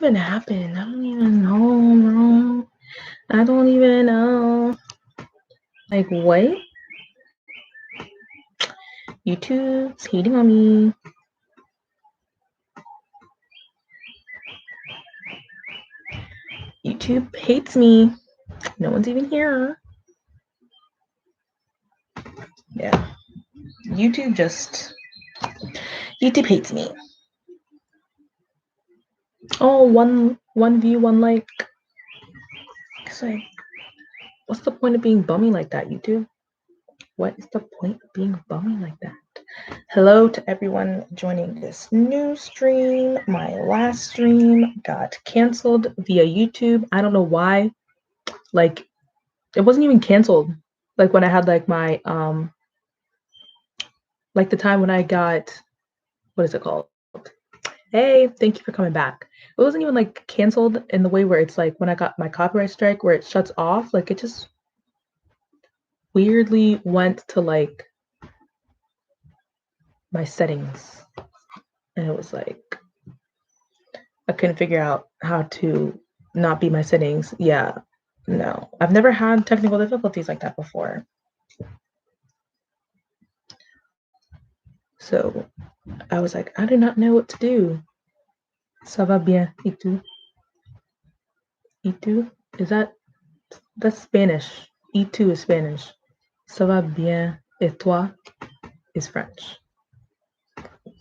even happen? I don't even know, bro. I don't even know. Like, what? YouTube's hating on me. YouTube hates me. No one's even here. Yeah. YouTube hates me. Oh, one view, one like. It's like, what's the point of being bummy like that, YouTube? What is the point of being bummy like that? Hello to everyone joining this new stream. My last stream got canceled via YouTube. I don't know why. Like, it wasn't even canceled. Like when I had like my like the time when I got, what is it called? Hey, thank you for coming back. It wasn't even like canceled in the way where it's like when I got my copyright strike where it shuts off. Like it just weirdly went to like my settings, and it was like I couldn't figure out how to not be my settings. Yeah, no, I've never had technical difficulties like that before. So I was like, I do not know what to do. Ça va bien, et tu? Et tu? That's Spanish. Et tu is Spanish. Ça va bien, et toi is French.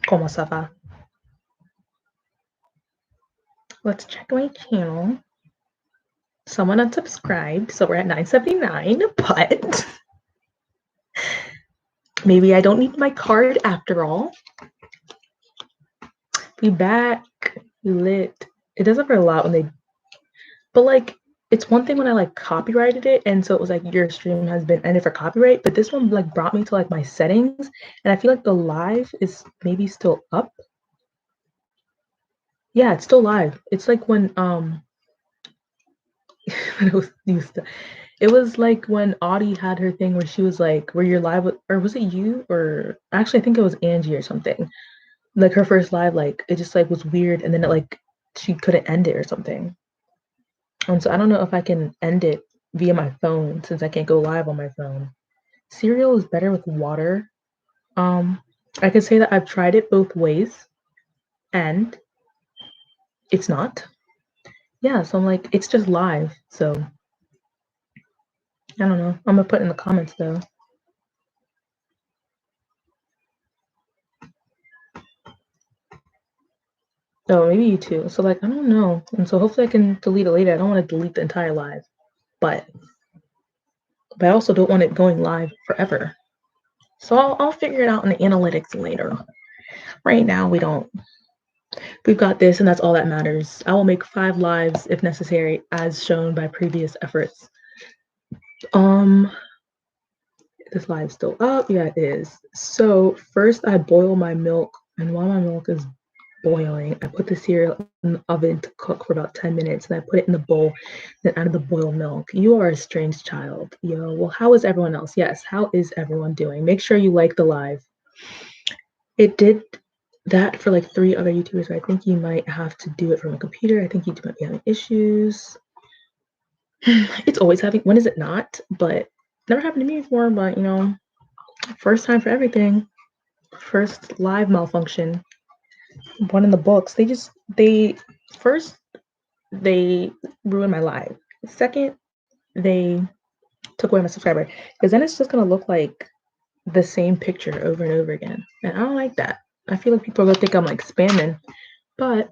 Comment ça va? Let's check my channel. Someone unsubscribed, so we're at 979, but maybe I don't need my card after all. We back. We lit. It does happen a lot when they, but like, it's one thing when I like copyrighted it, and so it was like your stream has been ended for copyright, but this one like brought me to like my settings, and I feel like the live is maybe still up. Yeah, it's still live. It's like when it was used to. It was like when Audie had her thing where she was like, where you're live with, or was it you? Or actually, I think it was Angie or something. Like her first live, like it just like was weird, and then it like she couldn't end it or something. And so I don't know if I can end it via my phone since I can't go live on my phone. Cereal is better with water. I can say that I've tried it both ways, and it's not. Yeah, so I'm like, it's just live, so I don't know. I'm gonna put in the comments though. Oh, maybe you too. So like, I don't know. And so hopefully I can delete it later. I don't want to delete the entire live, but I also don't want it going live forever. So I'll figure it out in the analytics later. Right now we don't. We've got this, and that's all that matters. I will make 5 lives if necessary, as shown by previous efforts. This live's still up. Yeah, it is. So first I boil my milk, and while my milk is boiling, I put the cereal in the oven to cook for about 10 minutes, and I put it in the bowl, then added the boiled milk. You are a strange child. Yo, well, how is everyone else? Yes, how is everyone doing? Make sure you like the live. It did that for like 3 other YouTubers, but I think you might have to do it from a computer. I think you might be having issues. It's always having, when is it not? But never happened to me before, but you know, first time for everything. First live malfunction. One in the books. They first they ruined my live. Second, they took away my subscriber. Because then it's just gonna look like the same picture over and over again. And I don't like that. I feel like people are gonna think I'm like spamming. But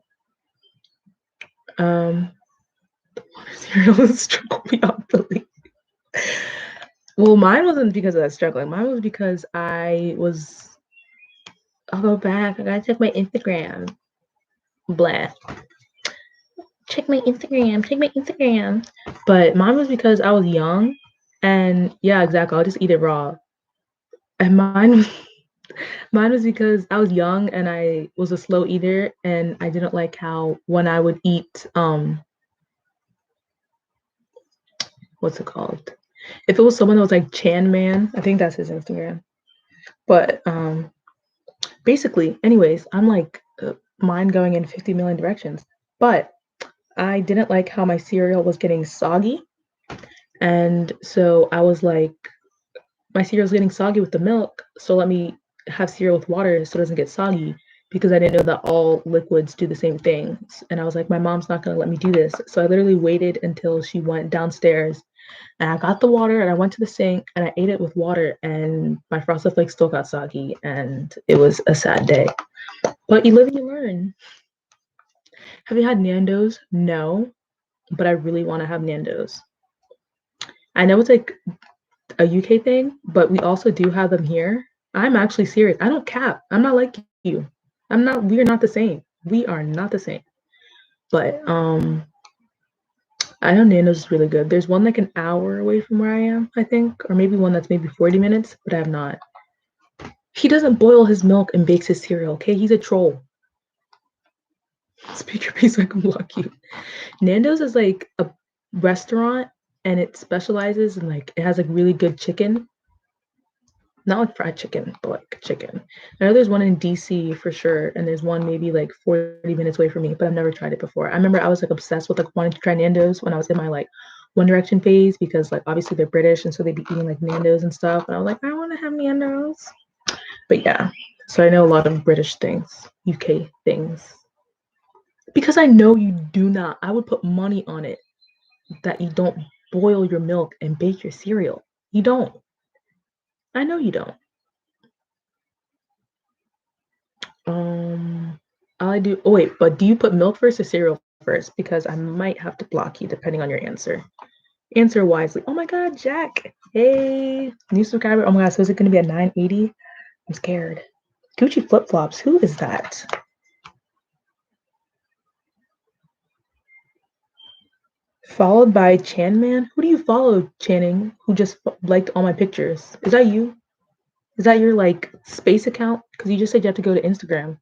the water cereal is struggling me out believe. Well, mine wasn't because of that struggling. Mine was because I'll go back. I gotta check my Instagram. Blah. Check my Instagram. But mine was because I was young, and yeah, exactly. I'll just eat it raw. And mine was because I was young and I was a slow eater, and I didn't like how when I would eat what's it called? If it was someone that was like Chan Man, I think that's his Instagram. But basically, anyways, I'm like mind going in 50 million directions. But I didn't like how my cereal was getting soggy. And so I was like, my cereal's getting soggy with the milk, so let me have cereal with water so it doesn't get soggy because I didn't know that all liquids do the same thing. And I was like, my mom's not gonna let me do this. So I literally waited until she went downstairs and I got the water and I went to the sink and I ate it with water and my frosted flakes still got soggy and it was a sad day. But you live and you learn. Have you had Nando's? No, but I really want to have Nando's. I know it's like a UK thing, but we also do have them here. I'm actually serious. I don't cap. I'm not like you. We are not the same. We are not the same. But I know Nando's is really good. There's one like an hour away from where I am, I think, or maybe one that's maybe 40 minutes, but I have not. He doesn't boil his milk and bakes his cereal, okay? He's a troll. Speak your piece so I can block you. Nando's is like a restaurant and it specializes in like it has like really good chicken. Not like fried chicken, but like chicken. I know there's one in DC for sure, and there's one maybe like 40 minutes away from me, but I've never tried it before. I remember I was like obsessed with like wanting to try Nando's when I was in my like One Direction phase because like obviously they're British and so they'd be eating like Nando's and stuff. And I was like, I want to have Nando's. But yeah, so I know a lot of British things, UK things. Because I know you do not, I would put money on it that you don't boil your milk and bake your cereal. You don't. I know you don't. All I do. Oh wait, but do you put milk first or cereal first? Because I might have to block you depending on your answer. Answer wisely. Oh my God, Jack. Hey, new subscriber. Oh my God, so is it going to be at 980? I'm scared. Gucci flip flops. Who is that? Followed by Chan Man. Who do you follow, Channing? Who just liked all my pictures? Is that you? Is that your like space account? Because you just said you have to go to Instagram.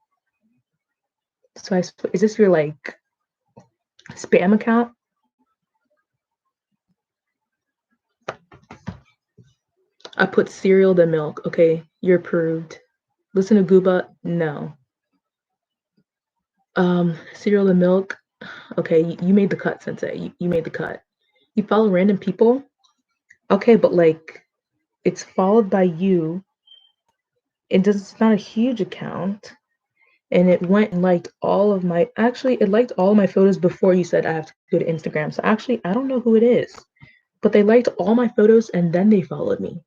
So is this your like spam account? I put cereal to milk. Okay, you're approved. Listen to Gooba. No. Cereal to milk. Okay, you made the cut, Sensei. You made the cut. You follow random people. Okay, but like it's followed by you. It's not a huge account. And it went and liked all of my it liked all of my photos before you said I have to go to Instagram. So actually I don't know who it is. But they liked all my photos and then they followed me.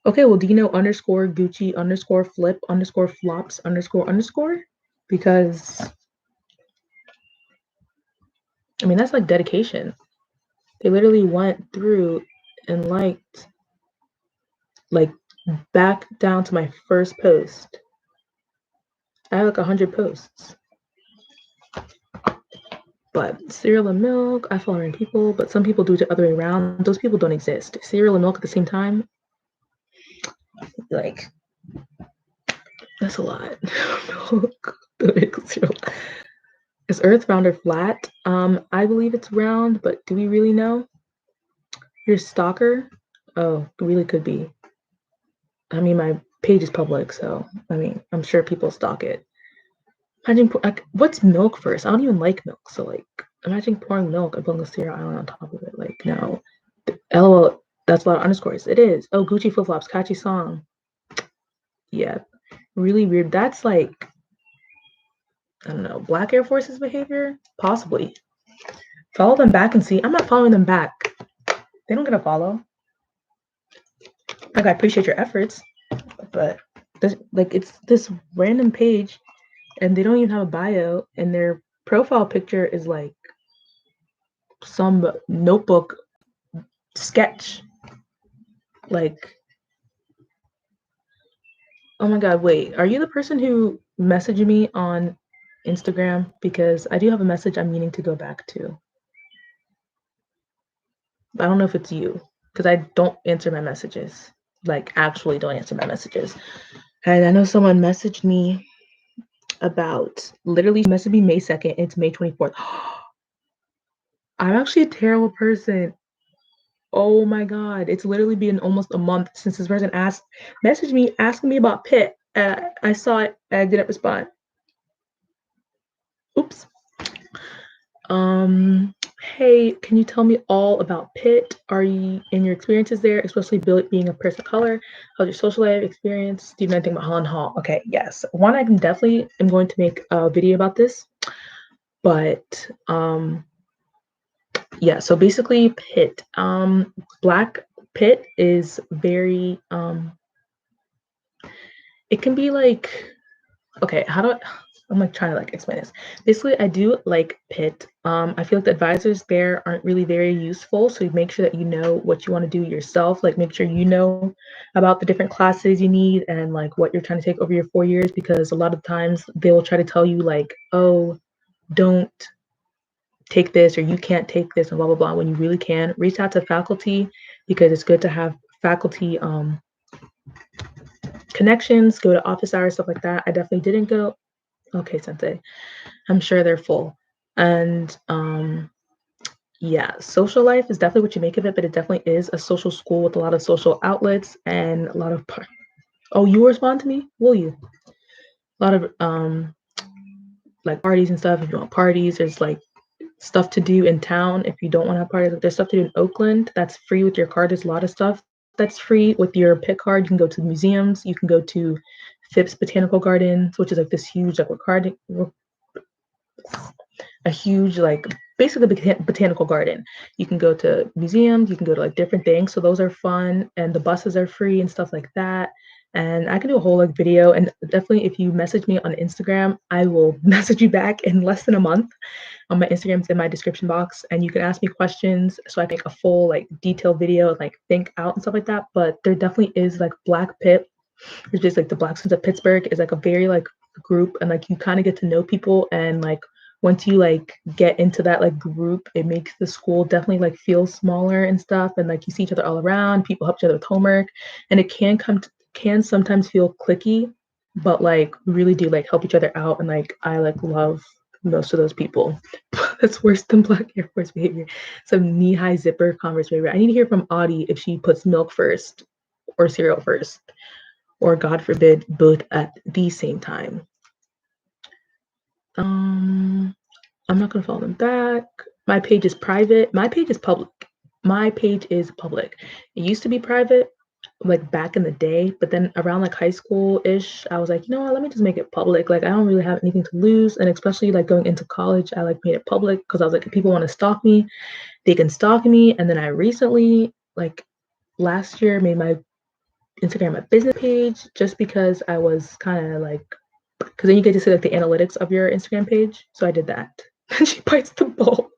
Okay, well, Dino underscore Gucci underscore flip underscore flops underscore underscore? Because, I mean, that's like dedication. They literally went through and liked, like, back down to my first post. I have like 100 posts. But cereal and milk, I follow in people, but some people do it the other way around. Those people don't exist. Cereal and milk at the same time, like, that's a lot. Milk, cereal. Is Earth round or flat? I believe it's round, but do we really know? Your stalker? Oh, it really could be. I mean, my page is public, so I mean, I'm sure people stalk it. Imagine like, what's milk first? I don't even like milk, so like, imagine pouring milk and putting a cereal island on top of it. Like, no. LOL, that's a lot of underscores. It is. Oh, Gucci flip flops, catchy song. Yeah, really weird. That's like, I don't know, Black Air Forces behavior? Possibly. Follow them back and see. I'm not following them back. They don't get a follow. Like, I appreciate your efforts, but this, like, it's this random page and they don't even have a bio and their profile picture is like some notebook sketch. Like, oh my God, wait, are you the person who messaged me on Instagram? Because I do have a message I'm meaning to go back to. I don't know if it's you because I don't answer my messages. Like, actually don't answer my messages. And I know someone messaged me about, literally messaged me May 2nd, it's May 24th. I'm actually a terrible person. Oh my God, it's literally been almost a month since this person messaged me asking me about Pitt. I saw it and I didn't respond. Oops. Hey, can you tell me all about Pitt? Are you in your experiences there, especially being a person of color? How's your social life experience? Do you know anything about Holland Hall? Okay, yes. One, I can definitely am going to make a video about this, but yeah. So basically, Pitt, Black Pitt is very it can be like okay, how do I'm like trying to like explain this. Basically, I do like Pitt. I feel like the advisors there aren't really very useful. So you make sure that you know what you want to do yourself. Like make sure you know about the different classes you need and like what you're trying to take over your 4 years because a lot of times they will try to tell you like, oh, don't take this or you can't take this and blah blah blah when you really can. Reach out to faculty because it's good to have faculty connections, go to office hours, stuff like that. I definitely didn't go. Okay, Sensei. I'm sure they're full. And yeah, social life is definitely what you make of it, but it definitely is a social school with a lot of social outlets and a lot of oh, you respond to me? Will you? A lot of like parties and stuff. If you want parties, there's like stuff to do in town. If you don't want to have parties, there's stuff to do in Oakland that's free with your card. There's a lot of stuff that's free with your PIC card. You can go to museums. You can go to Phipps Botanical Gardens, which is like this huge like a huge like basically botanical garden. You can go to museums, you can go to like different things. So those are fun and the buses are free and stuff like that. And I can do a whole like video and definitely if you message me on Instagram, I will message you back in less than a month. On my Instagram's in my description box and you can ask me questions so I can make a full like detailed video, like think out and stuff like that. But there definitely is like Black Pit, which is like the Black Students of Pittsburgh is like a very like group and like you kind of get to know people and like once you like get into that like group, it makes the school definitely like feel smaller and stuff and like you see each other all around, people help each other with homework and it can sometimes feel clicky, but like really do like help each other out and like I like love most of those people. That's worse than Black Air Force behavior. Some knee-high zipper Converse behavior. I need to hear from Audie if she puts milk first or cereal first or God forbid, both at the same time. I'm not gonna follow them back. My page is private. My page is public. My page is public. It used to be private, like back in the day, but then around like high school-ish, I was like, you know what, let me just make it public. Like I don't really have anything to lose. And especially like going into college, I like made it public because I was like, if people want to stalk me, they can stalk me. And then I recently, like last year, made my Instagram a business page just because I was kind of like, because then you get to see like the analytics of your Instagram page. So I did that. And she bites the bulb,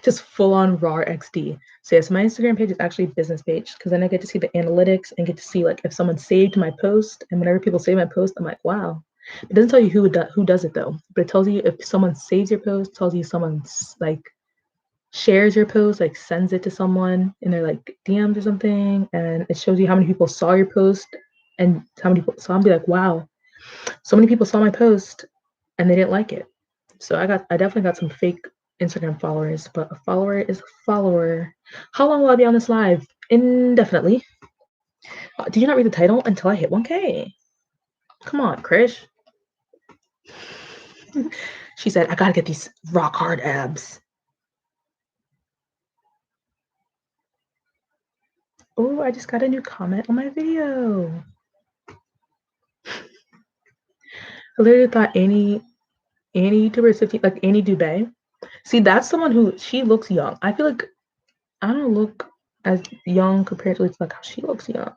just full on raw XD. So yes, my Instagram page is actually a business page because then I get to see the analytics and get to see like if someone saved my post. And whenever people save my post, I'm like, wow. It doesn't tell you who does it though, but it tells you if someone saves your post, tells you someone's like shares your post, like sends it to someone in their like DMs or something, and it shows you how many people saw your post and how many people. So I'll be like, wow, so many people saw my post and they didn't like it. So I definitely got some fake Instagram followers, but a follower is a follower. How long will I be on this live? Indefinitely. Did you not read the title until I hit 1K? Come on, Krish. She said, I gotta get these rock hard abs. Oh, I just got a new comment on my video. I literally thought any YouTuber is 15, like Annie Dubé. See, that's someone who she looks young. I feel like I don't look as young compared to like how she looks young.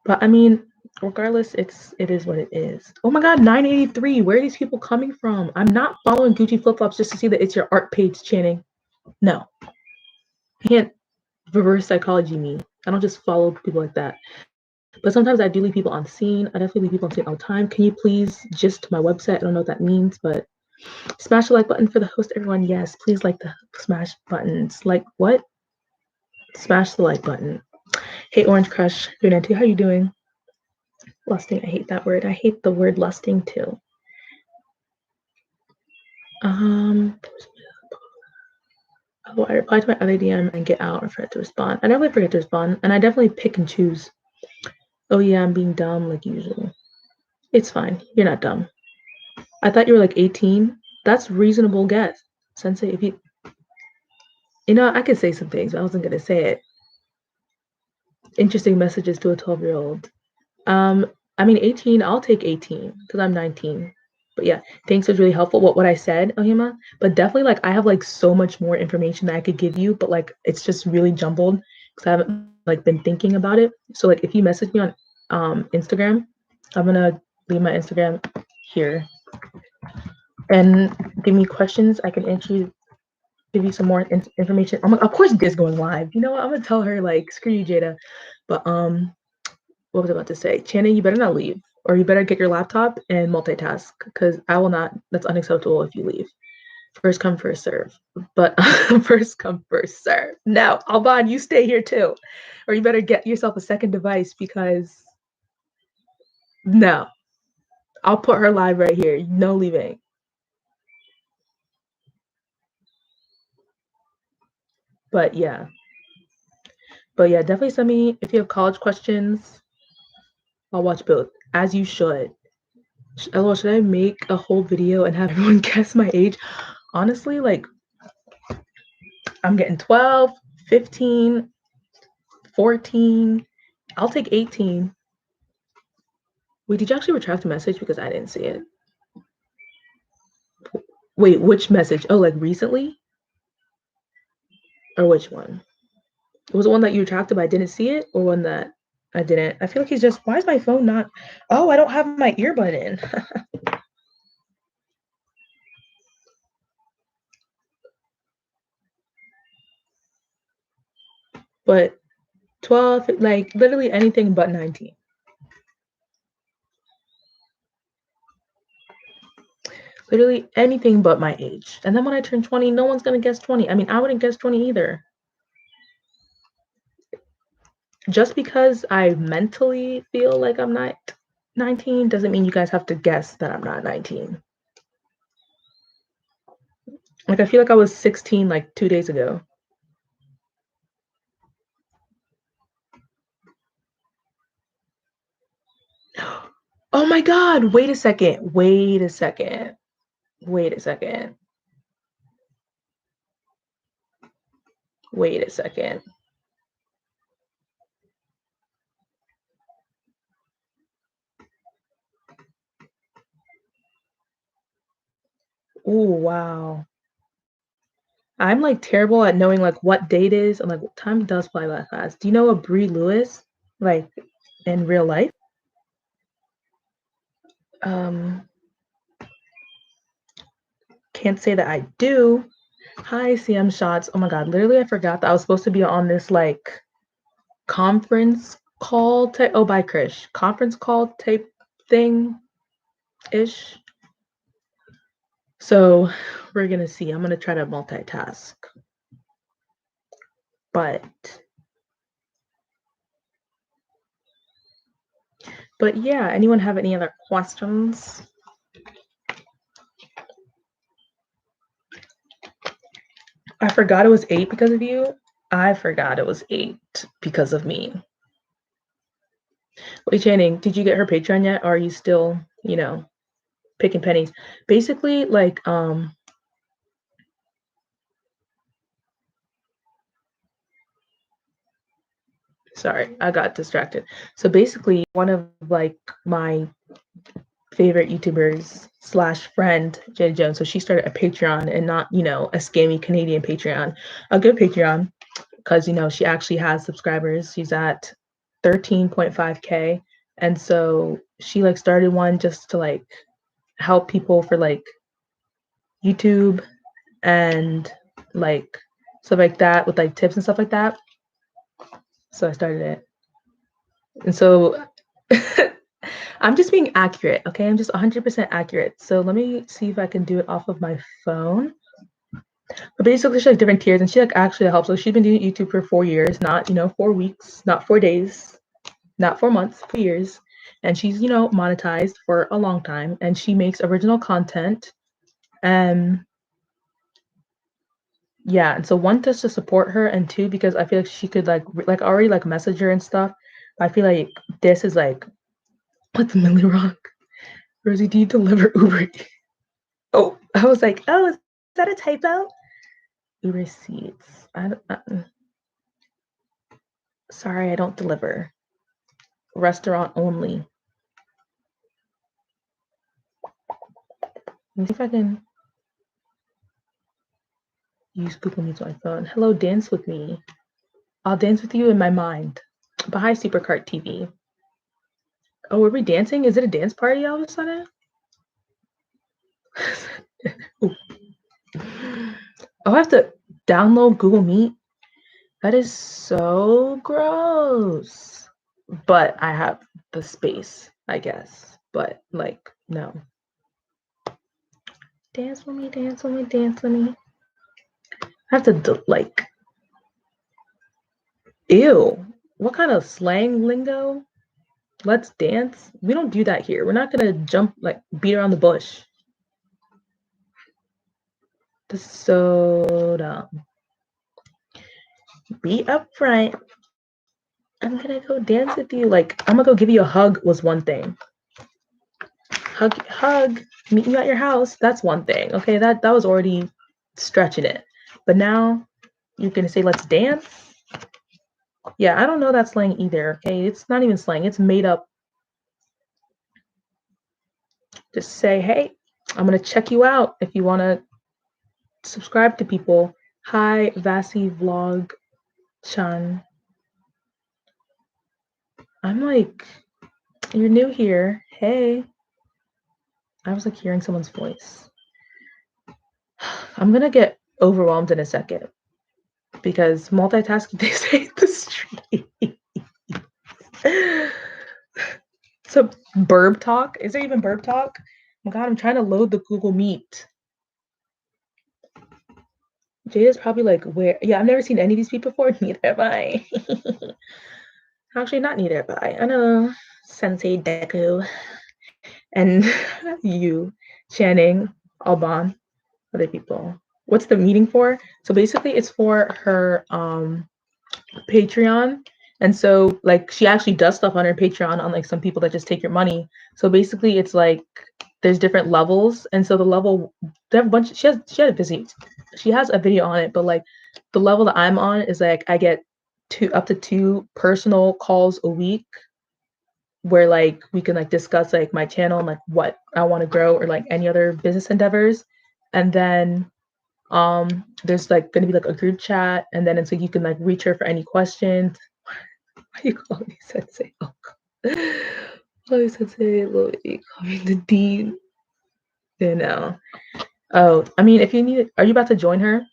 But I mean, regardless, it is what it is. Oh my god, 983. Where are these people coming from? I'm not following Gucci flip flops just to see that it's your art page, Channing. No. I can't reverse psychology me. I don't just follow people like that. But sometimes I do leave people on scene. I definitely leave people on scene all the time. Can you please just my website? I don't know what that means, but smash the like button for the host, everyone. Yes, please like the smash buttons. Like what? Smash the like button. Hey, Orange Crush 392, how you doing? Lusting, I hate that word. I hate the word lusting too. Oh, I reply to my other DM and get out and forget to respond. I definitely forget to respond, and I definitely pick and choose. Oh yeah, I'm being dumb like usual. It's fine. You're not dumb. I thought you were like 18. That's reasonable guess. Sensei, if you know, I could say some things, but I wasn't gonna say it. Interesting messages to a 12-year-old. I mean, 18, I'll take 18 because I'm 19. But yeah, thanks was really helpful. What I said, Ohima, but definitely like I have like so much more information that I could give you, but like it's just really jumbled because I haven't like been thinking about it. So like if you message me on Instagram, I'm gonna leave my Instagram here and give me questions. I can answer you, give you some more information. Of course, this going live. You know what? I'm gonna tell her like, screw you, Jada. But what was I about to say? Channing, you better not leave, or you better get your laptop and multitask, because I will not. That's unacceptable if you leave. First come, first serve. But first come, first serve. No, Alban, you stay here too, or you better get yourself a second device because no, I'll put her live right here. No leaving. But yeah. But yeah, definitely send me if you have college questions. I'll watch both, as you should. LOL, should I make a whole video and have everyone guess my age? Honestly, like, I'm getting 12, 15, 14. I'll take 18. Wait, did you actually retract the message? Because I didn't see it. Wait, which message? Oh, like recently? Or which one? It was the one that you retracted but I didn't see it? Or one that I didn't? I feel like he's just, why is my phone not? Oh, I don't have my earbud in. But 12, like literally anything but 19. Literally anything but my age. And then when I turn 20, no one's gonna guess 20. I mean, I wouldn't guess 20 either. Just because I mentally feel like I'm not 19 doesn't mean you guys have to guess that I'm not 19. Like, I feel like I was 16 like 2 days ago. Oh my God, wait a second. Wait a second. Wait a second. Wait a second. Oh, wow. I'm like terrible at knowing like what date is and like time does fly by fast. Do you know a Bree Lewis like in real life? Um, can't say that I do. Hi, CM Shots. Oh my God, literally, I forgot that I was supposed to be on this like conference call type. Oh, bye, Krish. Conference call type thing ish. So we're gonna see. I'm gonna try to multitask, but yeah. Anyone have any other questions? I forgot it was 8 because of you. I forgot it was 8 because of me. Wait, Channing, did you get her Patreon yet? Or are you still, you know, picking pennies? Basically, like, sorry, I got distracted. So basically, one of like my favorite YouTubers slash friend, Jenny Jones. So she started a Patreon and not, you know, a scammy Canadian Patreon, a good Patreon, because, you know, she actually has subscribers. She's at 13.5K. And so she like started one just to like help people for like YouTube and like stuff like that with like tips and stuff like that. So I started it. And so I'm just being accurate, okay? I'm just 100% accurate. So let me see if I can do it off of my phone. But basically, she like different tiers, and she like actually helps. So she's been doing YouTube for 4 years, not 4 weeks, not 4 days, not 4 months, 4 years, and she's monetized for a long time, and she makes original content, and yeah, and so one just to support her, and two because I feel like she could like already like message her and stuff. But I feel like this is like what's Millie Rock? Rosie, do you deliver Uber? Oh, I was like, oh, that a typo? Receipts. Sorry, I don't deliver. Restaurant only. Let me see if I can use Google Meets on my phone. Hello, dance with me. I'll dance with you in my mind. But hi, Supercart TV. Oh, are we dancing? Is it a dance party all of a sudden? Oh, I have to download Google Meet? That is so gross. But I have the space, I guess. But, like, no. Dance with me, dance with me, dance with me. I have to, like... Ew. What kind of slang lingo? Let's dance? We don't do that here. We're not gonna jump, like, beat around the bush. This is so dumb. Be upfront. I'm gonna go dance with you. Like, I'm gonna go give you a hug was one thing. Hug, meet you at your house. That's one thing. Okay, that was already stretching it. But now you're gonna say, let's dance? Yeah, I don't know that slang either. Okay, it's not even slang. It's made up. Just say, hey, I'm gonna check you out if you wanna subscribe to people. Hi, Vasi Vlog Chan. I'm like, you're new here. Hey. I was like hearing someone's voice. I'm gonna get overwhelmed in a second because multitasking they say the street. So burb talk? Is there even burb talk? Oh my god, I'm trying to load the Google Meet. Jada's probably like, where? Yeah, I've never seen any of these people before. Neither have I. Actually, not neither have I. I know Sensei Deku and you, Channing, Alban, other people. What's the meeting for? So basically it's for her Patreon. And so like she actually does stuff on her Patreon, unlike some people that just take your money. So basically it's like there's different levels. And so the level they have a bunch she has a video on it, but like the level that I'm on is like I get up to 2 personal calls a week where like we can like discuss like my channel and like what I want to grow or like any other business endeavors. And then there's like gonna be like a group chat, and then it's like you can like reach her for any questions. Why you call me Sensei? Oh god. Why Sensei? Lily, call me the dean. You know. Oh, I mean, if you need it, are you about to join her?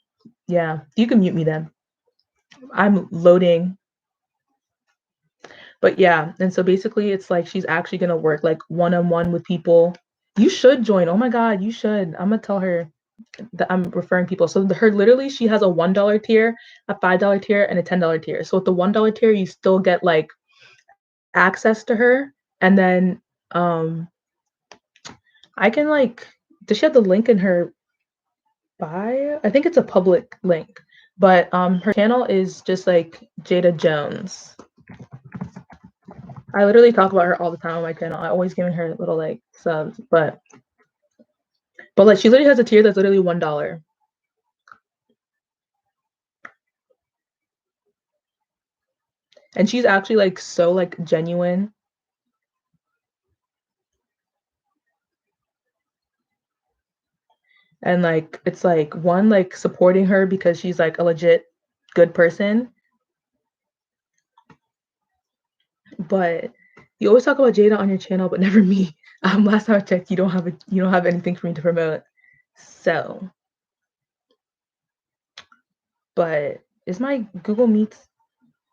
Yeah, you can mute me then. I'm loading. But yeah, and so basically it's like she's actually gonna work like one-on-one with people. You should join. Oh my god, you should. I'm gonna tell her that I'm referring people. So her literally she has a $1 tier, a $5 tier, and a $10 tier. So with the $1 tier, you still get like access to her. And then I can like, does she have the link in her bio? I think it's a public link. But her channel is just like Jada Jones. I literally talk about her all the time on my channel. I always giving her little like subs, but like she literally has a tier that's literally $1. And she's actually like so like genuine. And like it's like one like supporting her because she's like a legit good person. But you always talk about Jada on your channel, but never me. Last time I checked, you don't have anything for me to promote. So, but is my Google Meet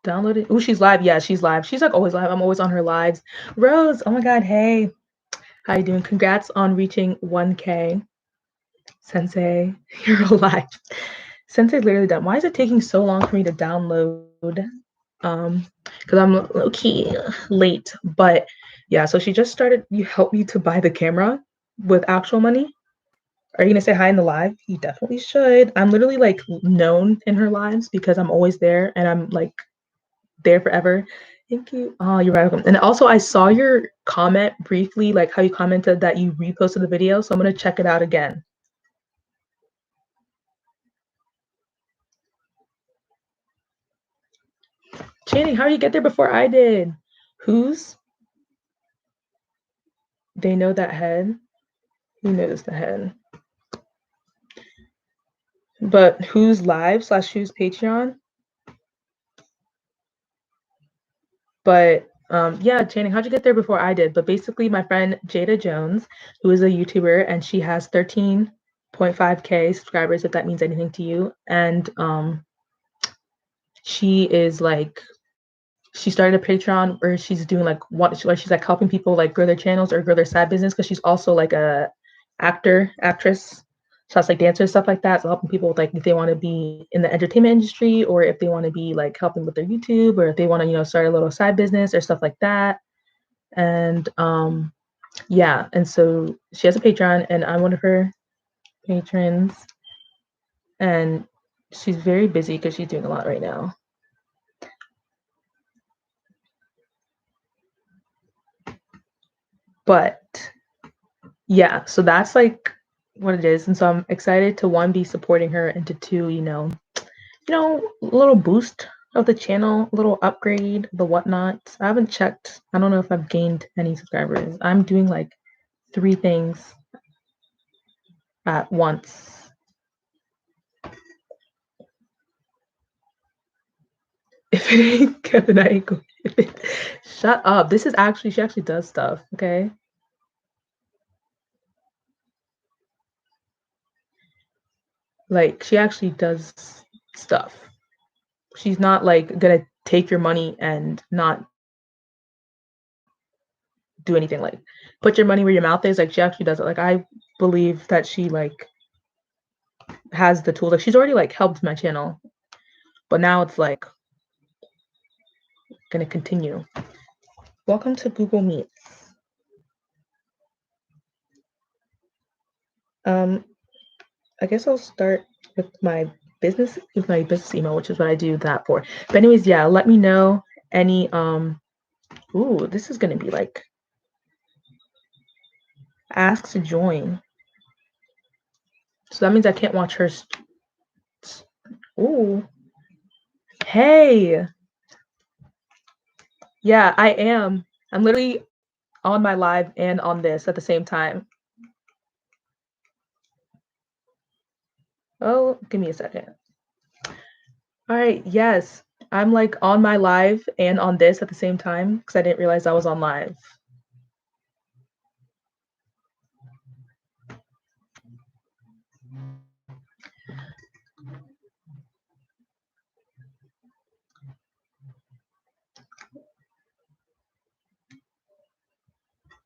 downloaded? Oh, she's live. Yeah, she's live. She's like always live. I'm always on her lives. Rose, oh my god, hey. How you doing? Congrats on reaching 1K. Sensei, you're alive. Sensei's literally done. Why is it taking so long for me to download? Because I'm low-key late. But yeah, so she just started. You helped me to buy the camera with actual money. Are you gonna say hi in the live? You definitely should. I'm literally like known in her lives because I'm always there and I'm like there forever. Thank you. Oh, you're welcome. And also I saw your comment briefly, like how you commented that you reposted the video. So I'm gonna check it out again. Channing, how do you get there before I did? Who's? They know that head? Who knows the head? But who's live / who's Patreon? But yeah, Channing, how'd you get there before I did? But basically, my friend Jada Jones, who is a YouTuber, and she has 13.5K subscribers, if that means anything to you. And she is like, she started a Patreon where she's doing like where she's like helping people like grow their channels or grow their side business, because she's also like a actress. So it's like dancer, stuff like that. So helping people with like if they want to be in the entertainment industry, or if they want to be like helping with their YouTube, or if they want to, you know, start a little side business or stuff like that. And yeah, and so she has a Patreon, and I'm one of her patrons. And she's very busy because she's doing a lot right now. But yeah, so that's like what it is. And so I'm excited to, one, be supporting her, and to two, a little boost of the channel, a little upgrade, the whatnot. I haven't checked. I don't know if I've gained any subscribers. I'm doing like 3 things at once. If it ain't Kevin, I ain't going. Shut up. She actually does stuff, okay? Like, she actually does stuff. She's not like gonna take your money and not do anything, like put your money where your mouth is. Like, she actually does it. Like, I believe that she like has the tools. Like, she's already like helped my channel, but now it's like gonna continue. Welcome to Google Meets. I guess I'll start with my business email, which is what I do that for. But anyways, yeah, let me know any ooh, this is gonna be like ask to join. So that means I can't watch her. Ooh. Hey. Yeah, I am. I'm literally on my live and on this at the same time. Oh, give me a second. All right, yes. I'm like on my live and on this at the same time because I didn't realize I was on live.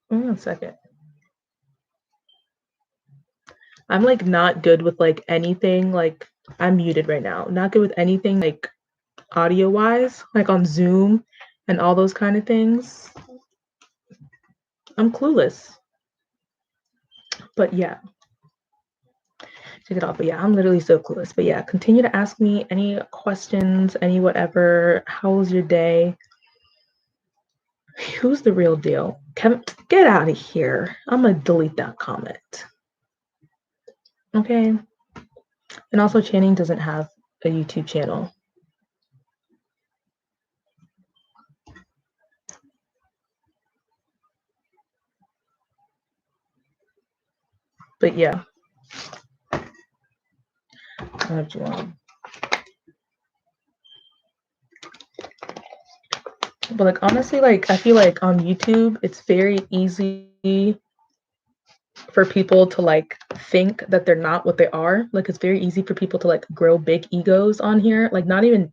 One second. I'm like not good with like anything. Like, I'm muted right now. Not good with anything like audio wise, like on Zoom and all those kind of things. I'm clueless. But yeah. Check it out. But yeah, I'm literally so clueless. But yeah, continue to ask me any questions, any whatever. How was your day? Who's the real deal? Kevin, get out of here. I'm gonna delete that comment. Okay. And also, Channing doesn't have a YouTube channel. But yeah. What do you want? But like, honestly, like I feel like on YouTube, it's very easy for people to like think that they're not what they are. Like, it's very easy for people to like grow big egos on here. Like, not even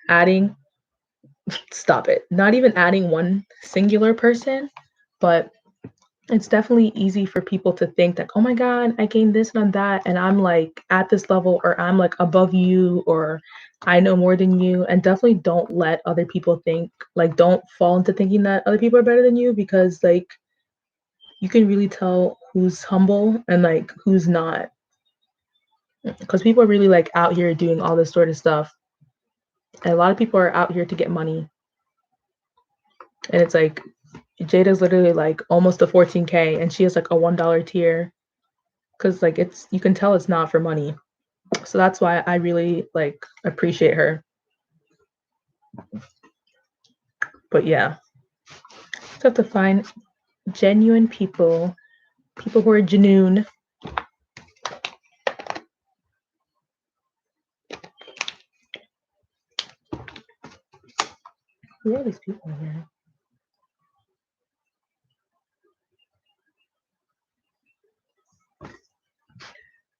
adding, stop it, not even adding one singular person, but it's definitely easy for people to think that, oh my God, I gained this and that, and I'm like at this level, or I'm like above you, or I know more than you. And definitely don't let other people think, like, don't fall into thinking that other people are better than you, because like you can really tell who's humble and like who's not. Because people are really like out here doing all this sort of stuff. And a lot of people are out here to get money. And it's like Jada's literally like almost a 14K, and she has like a $1 tier, because like it's, you can tell it's not for money. So that's why I really like appreciate her. But yeah, just have to find genuine people who are genuine. Who are these people here?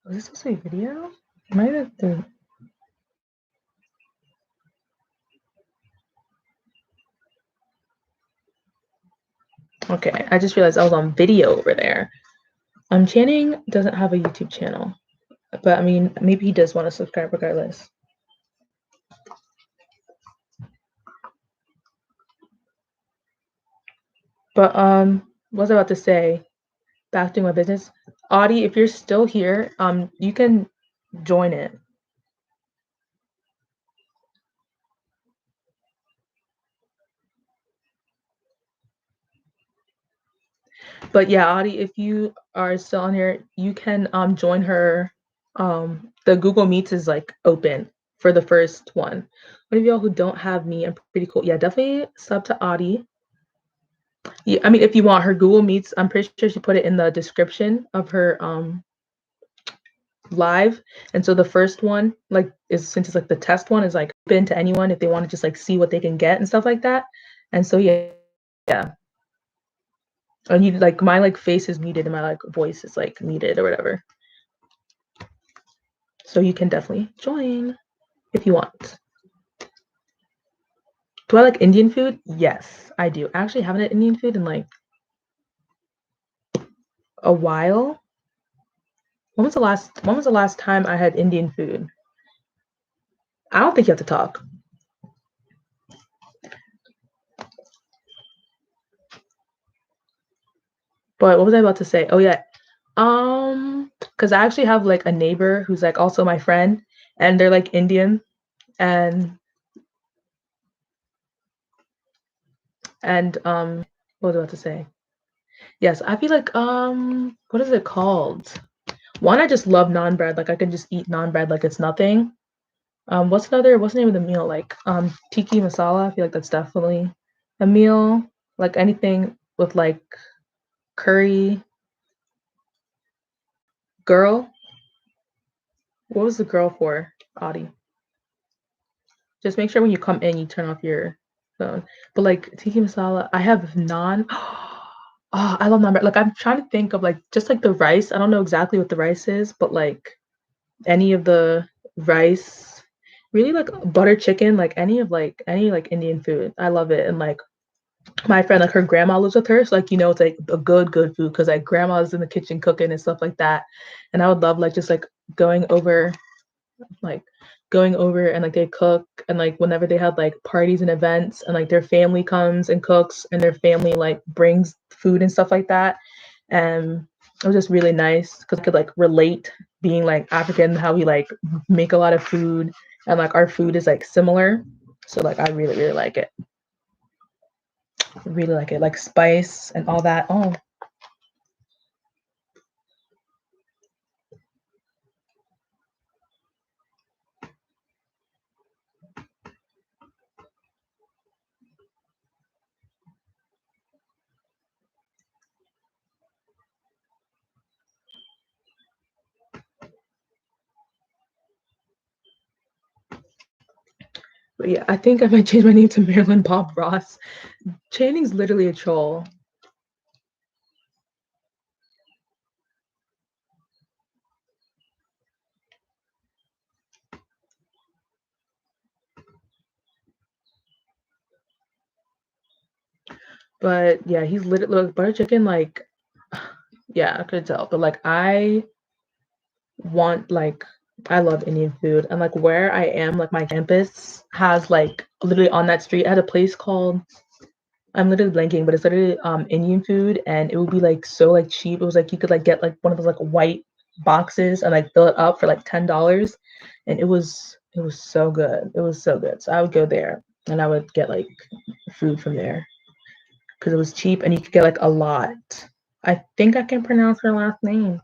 Was this supposed to be a video? Might have to. Okay, I just realized I was on video over there. Channing doesn't have a YouTube channel, but I mean, maybe he does want to subscribe regardless. But what was I about to say? Back to my business. Audie, if you're still here, you can join it. But yeah, Audie, if you are still on here, you can join her. The Google Meets is like open for the first one. One of y'all who don't have me, I'm pretty cool. Yeah, definitely sub to Audie. Yeah, I mean, if you want her Google Meets, I'm pretty sure she put it in the description of her live. And so the first one, like, is since it's like the test one, is like open to anyone if they want to just like see what they can get and stuff like that. And so yeah. And you like my like face is muted and my like voice is like muted or whatever. So you can definitely join if you want. Do I like Indian food? Yes, I do. I actually haven't had Indian food in like a while. When was the last time I had Indian food? I don't think you have to talk. But what was I about to say? Oh yeah. Because I actually have like a neighbor who's like also my friend, and they're like Indian, and what was I about to say? Yes, I feel like what is it called? One, I just love naan bread. Like I can just eat naan bread like it's nothing. What's the name of the meal? Like tiki masala. I feel like that's definitely a meal. Like anything with like curry. Girl, what was the girl for, Audie? Just make sure when you come in, you turn off your phone. But like tiki masala, I have naan. Oh, I love naan bread. Like I'm trying to think of like just like the rice. I don't know exactly what the rice is, but like any of the rice, really like butter chicken, like any like Indian food. I love it. And like my friend, like her grandma lives with her, so like it's like a good food because like grandma's in the kitchen cooking and stuff like that. And I would love like just going over like going over and like they cook and like whenever they have like parties and events and like their family comes and cooks and their family like brings food and stuff like that. And it was just really nice because I could like relate being like African, how we like make a lot of food and like our food is like similar. So like I really like it. Really like it, like spice and all that. Oh, but yeah, I think I might change my name to Marilyn Bob Ross. Channing's literally a troll. But yeah, he's literally like butter chicken, like yeah, I could tell. But like want like I love Indian food and like where I am, like my campus has like literally on that street, I had a place called I'm literally blanking, but it's literally Indian food and it would be like so like cheap. It was like you could like get like one of those like white boxes and like fill it up for like $10 and it was so good. It was so good. So I would go there and I would get like food from there because it was cheap and you could get like a lot. I think I can pronounce her last name.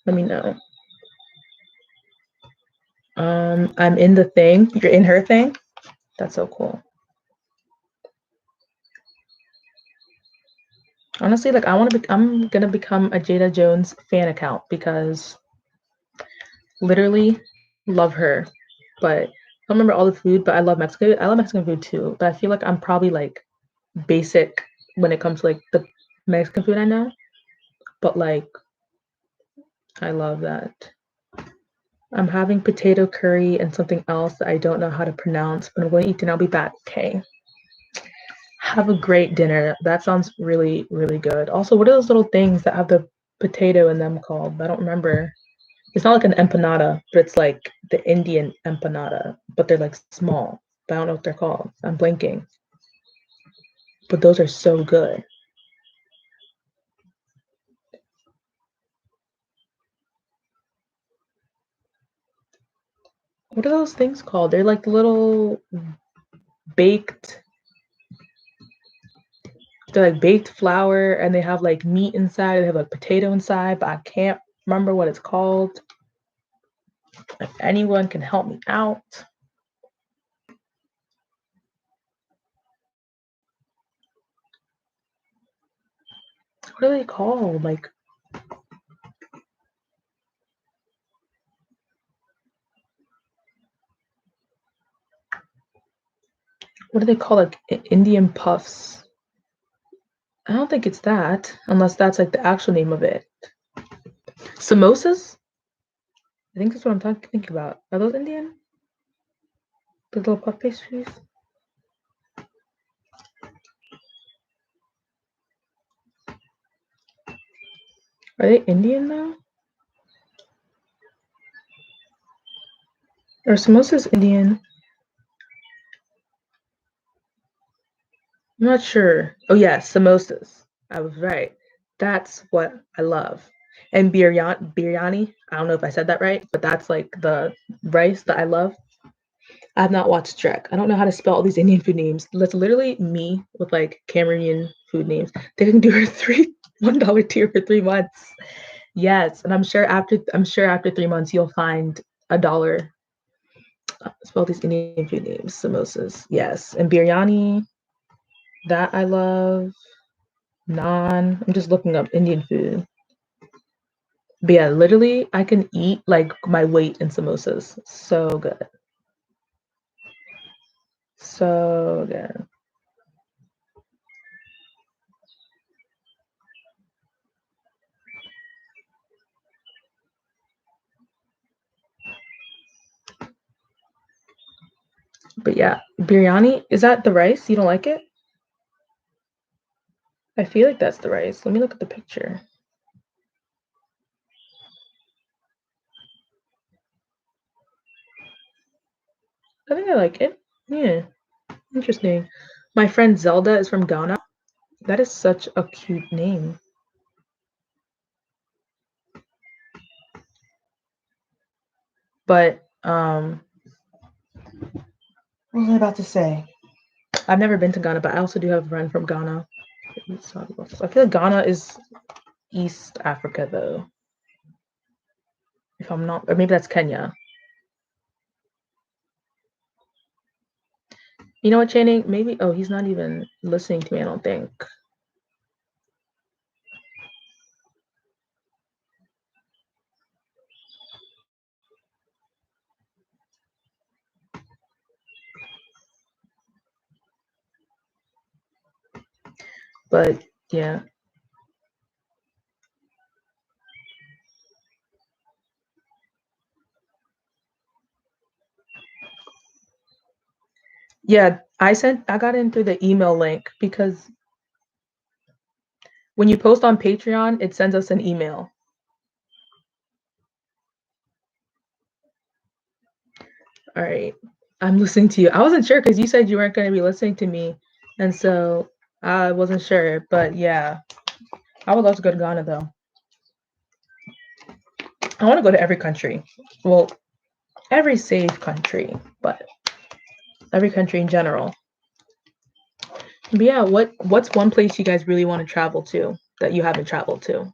Let me know. I'm in the thing. You're in her thing? That's so cool. Honestly, like I'm gonna become a Jada Jones fan account because literally love her. But I don't remember all the food, but I love Mexican. I love Mexican food too. But I feel like I'm probably like basic when it comes to like the Mexican food I know. But like I love that. I'm having potato curry and something else that I don't know how to pronounce, but I'm going to eat and I'll be back. Okay. Have a great dinner. That sounds really, really good. Also, what are those little things that have the potato in them called? I don't remember. It's not like an empanada, but it's like the Indian empanada, but they're like small. But I don't know what they're called. I'm blanking. But those are so good. What are those things called? They're like little baked, they're like baked flour and they have like meat inside, they have like potato inside, but I can't remember what it's called. If anyone can help me out. What are they called? Like, what do they call like Indian puffs? I don't think it's that, unless that's like the actual name of it. Samosas? I think that's what I'm thinking about. Are those Indian? The little puff pastries? Are they Indian though? Or samosas Indian? I'm not sure. Oh yeah, samosas. I was right. That's what I love. And biryani, I don't know if I said that right, but that's like the rice that I love. I have not watched Trek. I don't know how to spell all these Indian food names. That's literally me with like Cameroonian food names. They didn't do her $1 tier for 3 months. Yes, and I'm sure after 3 months you'll find $1. Spell these Indian food names. Samosas. Yes. And biryani, that I love. Naan. I'm just looking up Indian food. But yeah, literally I can eat like my weight in samosas. So good. So good. But yeah, biryani, is that the rice? You don't like it? I feel like that's the rice. Let me look at the picture. I think I like it. Yeah, interesting. My friend Zelda is from Ghana. That is such a cute name. But what was I about to say? I've never been to Ghana, but I also do have a friend from Ghana. I feel like Ghana is East Africa though. If I'm not, or maybe that's Kenya. You know what, Channing? Maybe. Oh, he's not even listening to me. I don't think. But yeah, yeah. I got in through the email link because when you post on Patreon, it sends us an email. All right, I'm listening to you. I wasn't sure because you said you weren't going to be listening to me, and so I wasn't sure. But yeah, I would love to go to Ghana though. I want to go to every country. Well, every safe country, but every country in general. But yeah, what's one place you guys really want to travel to that you haven't traveled to?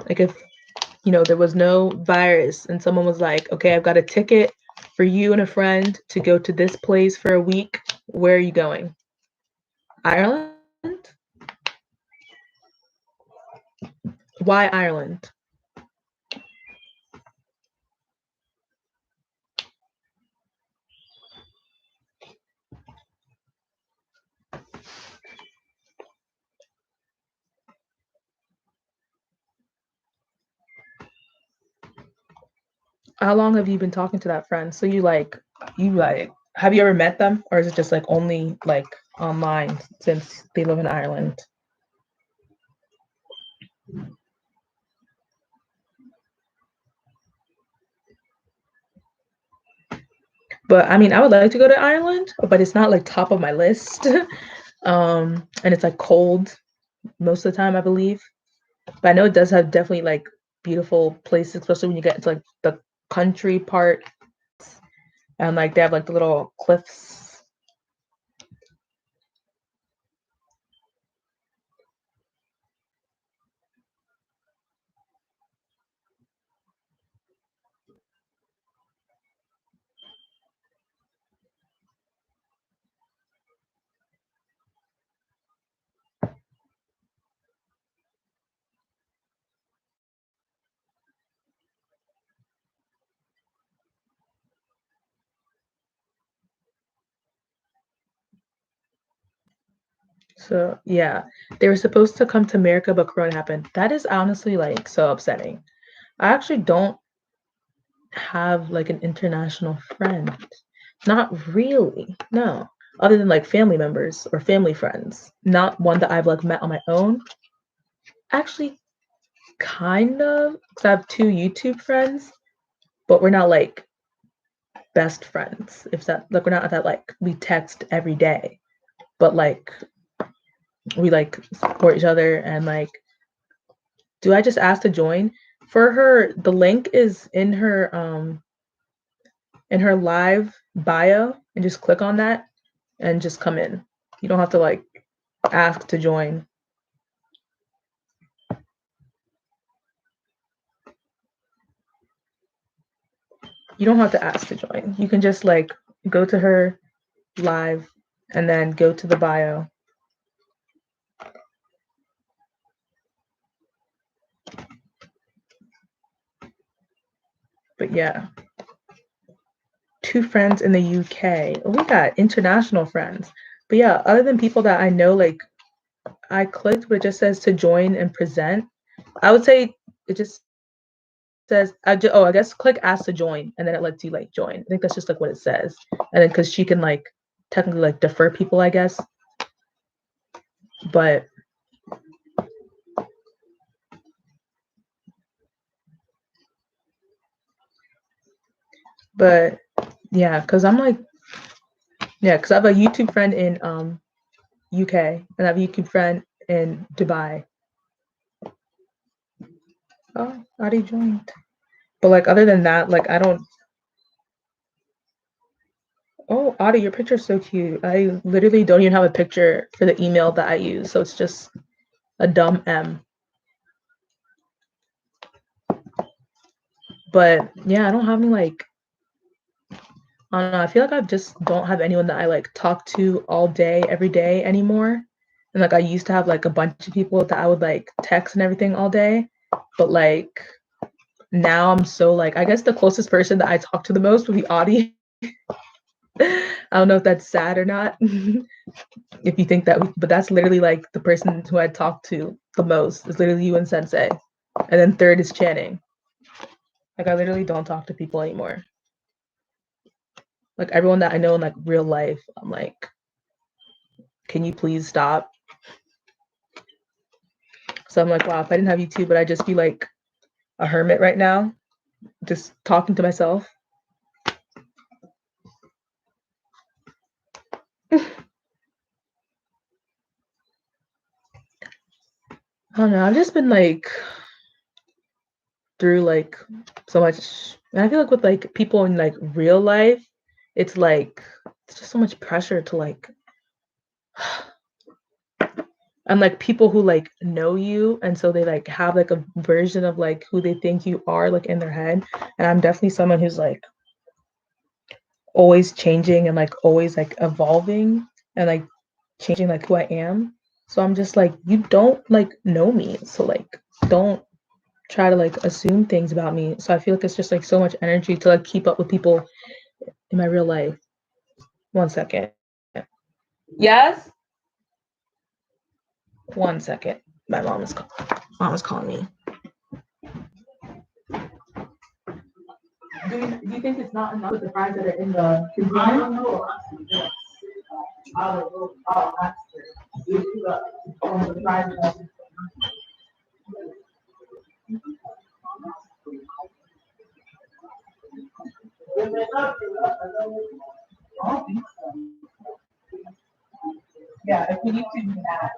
Like if there was no virus and someone was like, "Okay, I've got a ticket for you and a friend to go to this place for a week. Where are you going?" Ireland? Why Ireland? How long have you been talking to that friend? So have you ever met them, or is it just like only like online since they live in Ireland? But I mean, I would like to go to Ireland, but it's not like top of my list. And it's like cold most of the time, I believe. But I know it does have definitely like beautiful places, especially when you get into like the country part, and like they have like the little cliffs. So yeah, they were supposed to come to America, but Corona happened. That is honestly like so upsetting. I actually don't have like an international friend. Not really, no. Other than like family members or family friends. Not one that I've like met on my own. Actually, kind of. Because I have two YouTube friends, but we're not like best friends. If that like we're not that like we text every day, but like we like support each other and like do I just ask to join? For her, the link is in her live bio and just click on that and just come in. You don't have to like ask to join. You don't have to ask to join. You can just like go to her live and then go to the bio. But yeah, two friends in the UK. Oh, we got international friends. But yeah, other than people that I know, like I clicked, but it just says to join and present. I would say it just says, I guess click ask to join, and then it lets you like join. I think that's just like what it says. And then because she can like technically like defer people, I guess. But but yeah, because I'm like yeah, because I have a YouTube friend in UK and I have a YouTube friend in Dubai. Oh, Adi joined. But like other than that, like I don't. Oh, Adi, your picture's so cute. I literally don't even have a picture for the email that I use, so it's just a dumb M. But yeah, I don't have any like. I don't know. I feel like I just don't have anyone that I like talk to all day, every day anymore. And like I used to have like a bunch of people that I would like text and everything all day, but like now I'm so like I guess the closest person that I talk to the most would be Audie. I don't know if that's sad or not. If you think that, but that's literally like the person who I talk to the most is literally you and Sensei, and then third is Channing. Like I literally don't talk to people anymore. Like everyone that I know in like real life, I'm like, can you please stop? So I'm like, wow, if I didn't have you too, but I'd just be like a hermit right now, just talking to myself. I don't know. I've just been like through like so much. And I feel like with like people in like real life, it's like it's just so much pressure to like and like people who like know you and so they like have like a version of like who they think you are like in their head. And I'm definitely someone who's like always changing and like always like evolving and like changing like who I am. So I'm just like, you don't like know me. So like don't try to like assume things about me. So I feel like it's just like so much energy to like keep up with people in my real life. 1 second. Yes? 1 second. My mom is calling me. Do you think it's not enough with the fries that are in the container? I don't know. I'll ask her. The fries yeah, if we need to do that.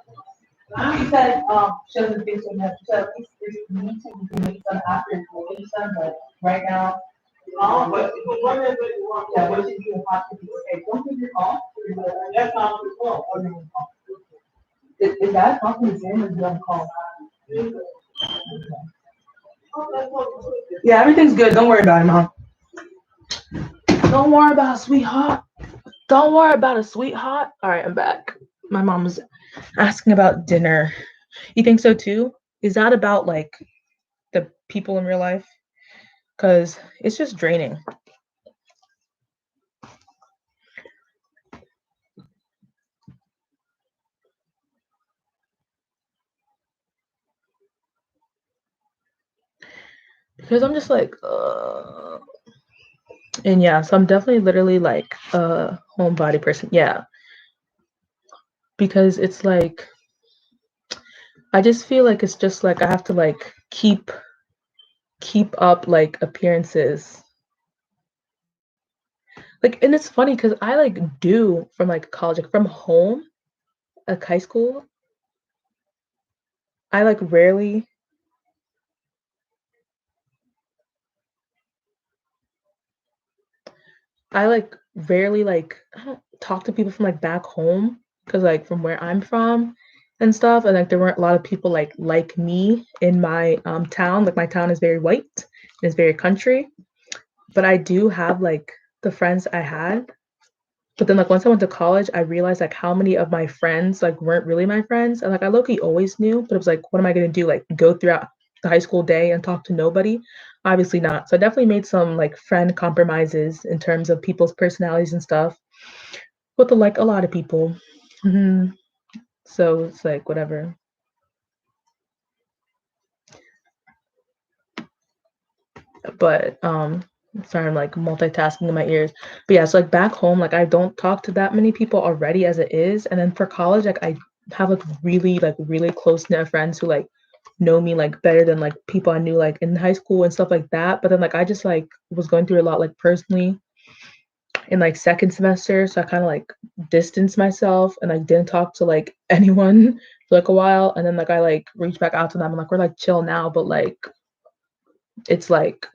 She said she doesn't think so much. She said if we need to, we can make some after making some, but right now. But yeah, what should you have to be okay? Don't take your call. That's not the call. Is that talking the same as one call? Yeah, everything's good. Don't worry about it, Mom. Don't worry about it, sweetheart. Don't worry about it, sweetheart. All right, I'm back. My mom was asking about dinner. You think so too? Is that about like the people in real life? Because it's just draining. Because I'm just like, and yeah, so I'm definitely literally like a homebody person. Yeah. Because it's like, I just feel like it's just like I have to like keep up like appearances. Like, and it's funny because I like do from like college, like from home, like high school, I like rarely, I like rarely like I don't talk to people from like back home because like from where I'm from and stuff, and like there weren't a lot of people like me in my town. Like my town is very white, and it's very country, but I do have like the friends I had. But then like once I went to college, I realized like how many of my friends like weren't really my friends. And like I low-key always knew, but it was like, what am I gonna do? Like go throughout the high school day and talk to nobody? Obviously not. So I definitely made some like friend compromises in terms of people's personalities and stuff with the, like a lot of people. hmm So it's like whatever. But sorry, I'm like multitasking in my ears. But yeah, so like back home, like I don't talk to that many people already as it is. And then for college, like I have like really close knit friends who like know me like better than like people I knew like in high school and stuff like that. But then like I just like was going through a lot like personally in like second semester. So I kind of like distanced myself and like didn't talk to like anyone for like a while. And then like I like reached back out to them and like we're like chill now, but like it's like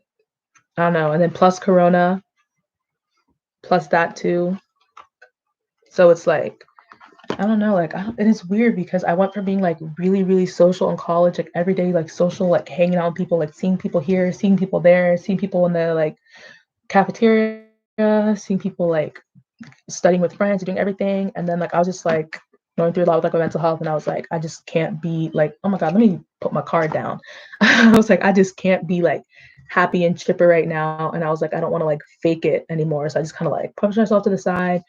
I don't know. And then plus Corona, plus that too. So it's like, I don't know, like, and it's weird because I went from being like really social in college, like every day, like social, like hanging out with people, like seeing people here, seeing people there, seeing people in the like cafeteria, seeing people like studying with friends, doing everything. And then like I was just like going through a lot with like my mental health, and I was like, I just can't be like, oh my God, let me put my card down. I was like, I just can't be like happy and chipper right now. And I was like, I don't want to like fake it anymore. So I just kind of like pushed myself to the side.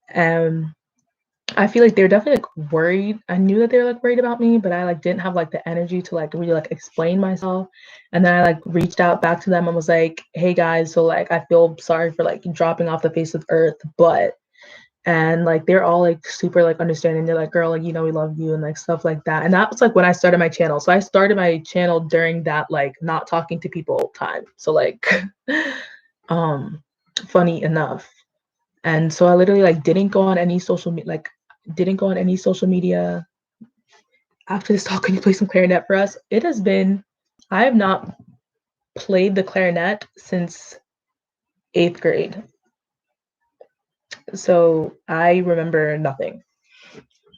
And I feel like they're definitely like worried. I knew that they were like worried about me, but I like didn't have like the energy to like really like explain myself. And then I like reached out back to them and was like, hey guys, so like I feel sorry for like dropping off the face of earth, but and like they're all like super like understanding. They're like, girl, like you know we love you and like stuff like that. And that was like when I started my channel. So I started my channel during that like not talking to people time. So like um funny enough. And so I literally like didn't go on any social media like didn't go on any social media after this talk. Can you play some clarinet for us? It has been I have not played the clarinet since 8th grade. So I remember nothing.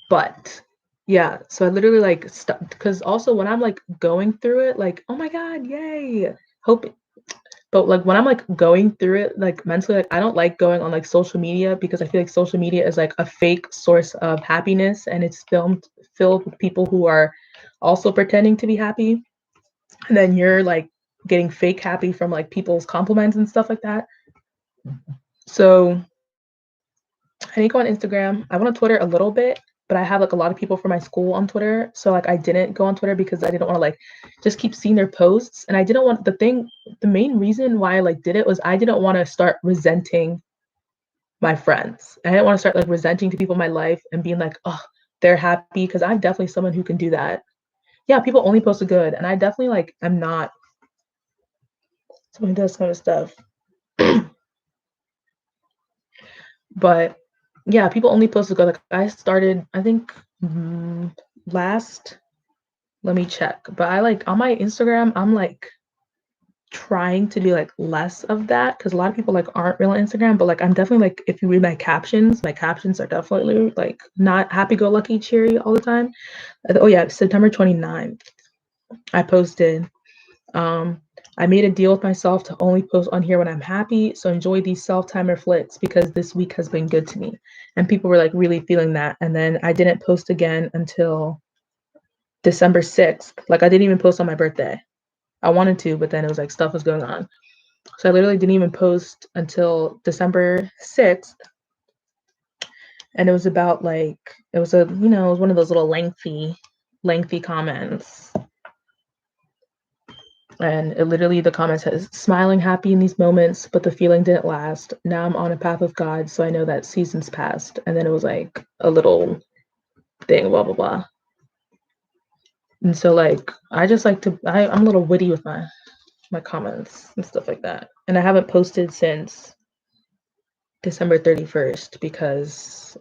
But yeah, so I literally like because also when I'm like going through it, like, oh my God, yay. Hope but like when I'm like going through it, like mentally, like I don't like going on like social media because I feel like social media is like a fake source of happiness and it's filled with people who are also pretending to be happy. and then you're like getting fake happy from like people's compliments and stuff like that. So I didn't go on Instagram. I went on Twitter a little bit, but I have like a lot of people from my school on Twitter. So like I didn't go on Twitter because I didn't want to like just keep seeing their posts. And I didn't want the main reason why I like did it was I didn't want to start resenting my friends. I didn't want to start like resenting to people in my life and being like, oh, they're happy because I'm definitely someone who can do that. Yeah, people only post the good, and I definitely like am not someone who does kind of stuff. But yeah, people only post the good. Like I started, I think last. Let me check. But I like on my Instagram, I'm like trying to do like less of that because a lot of people like aren't real on Instagram, but like I'm definitely like if you read my captions are definitely like not happy-go-lucky cheery all the time. Oh yeah, September 29th, I posted, um, I made a deal with myself to only post on here when I'm happy, so enjoy these self-timer flicks because this week has been good to me. And people were like really feeling that. And then I didn't post again until December 6th. Like I didn't even post on my birthday. I wanted to, but then it was like stuff was going on. So I literally didn't even post until December 6th. And it was about like, it was it was one of those little lengthy comments. And it literally, the comment says, smiling happy in these moments, but the feeling didn't last. Now I'm on a path with God, so I know that season's passed. And then it was like a little thing, blah, blah, blah. And so like, I just like to, I'm a little witty with my comments and stuff like that. And I haven't posted since December 31st because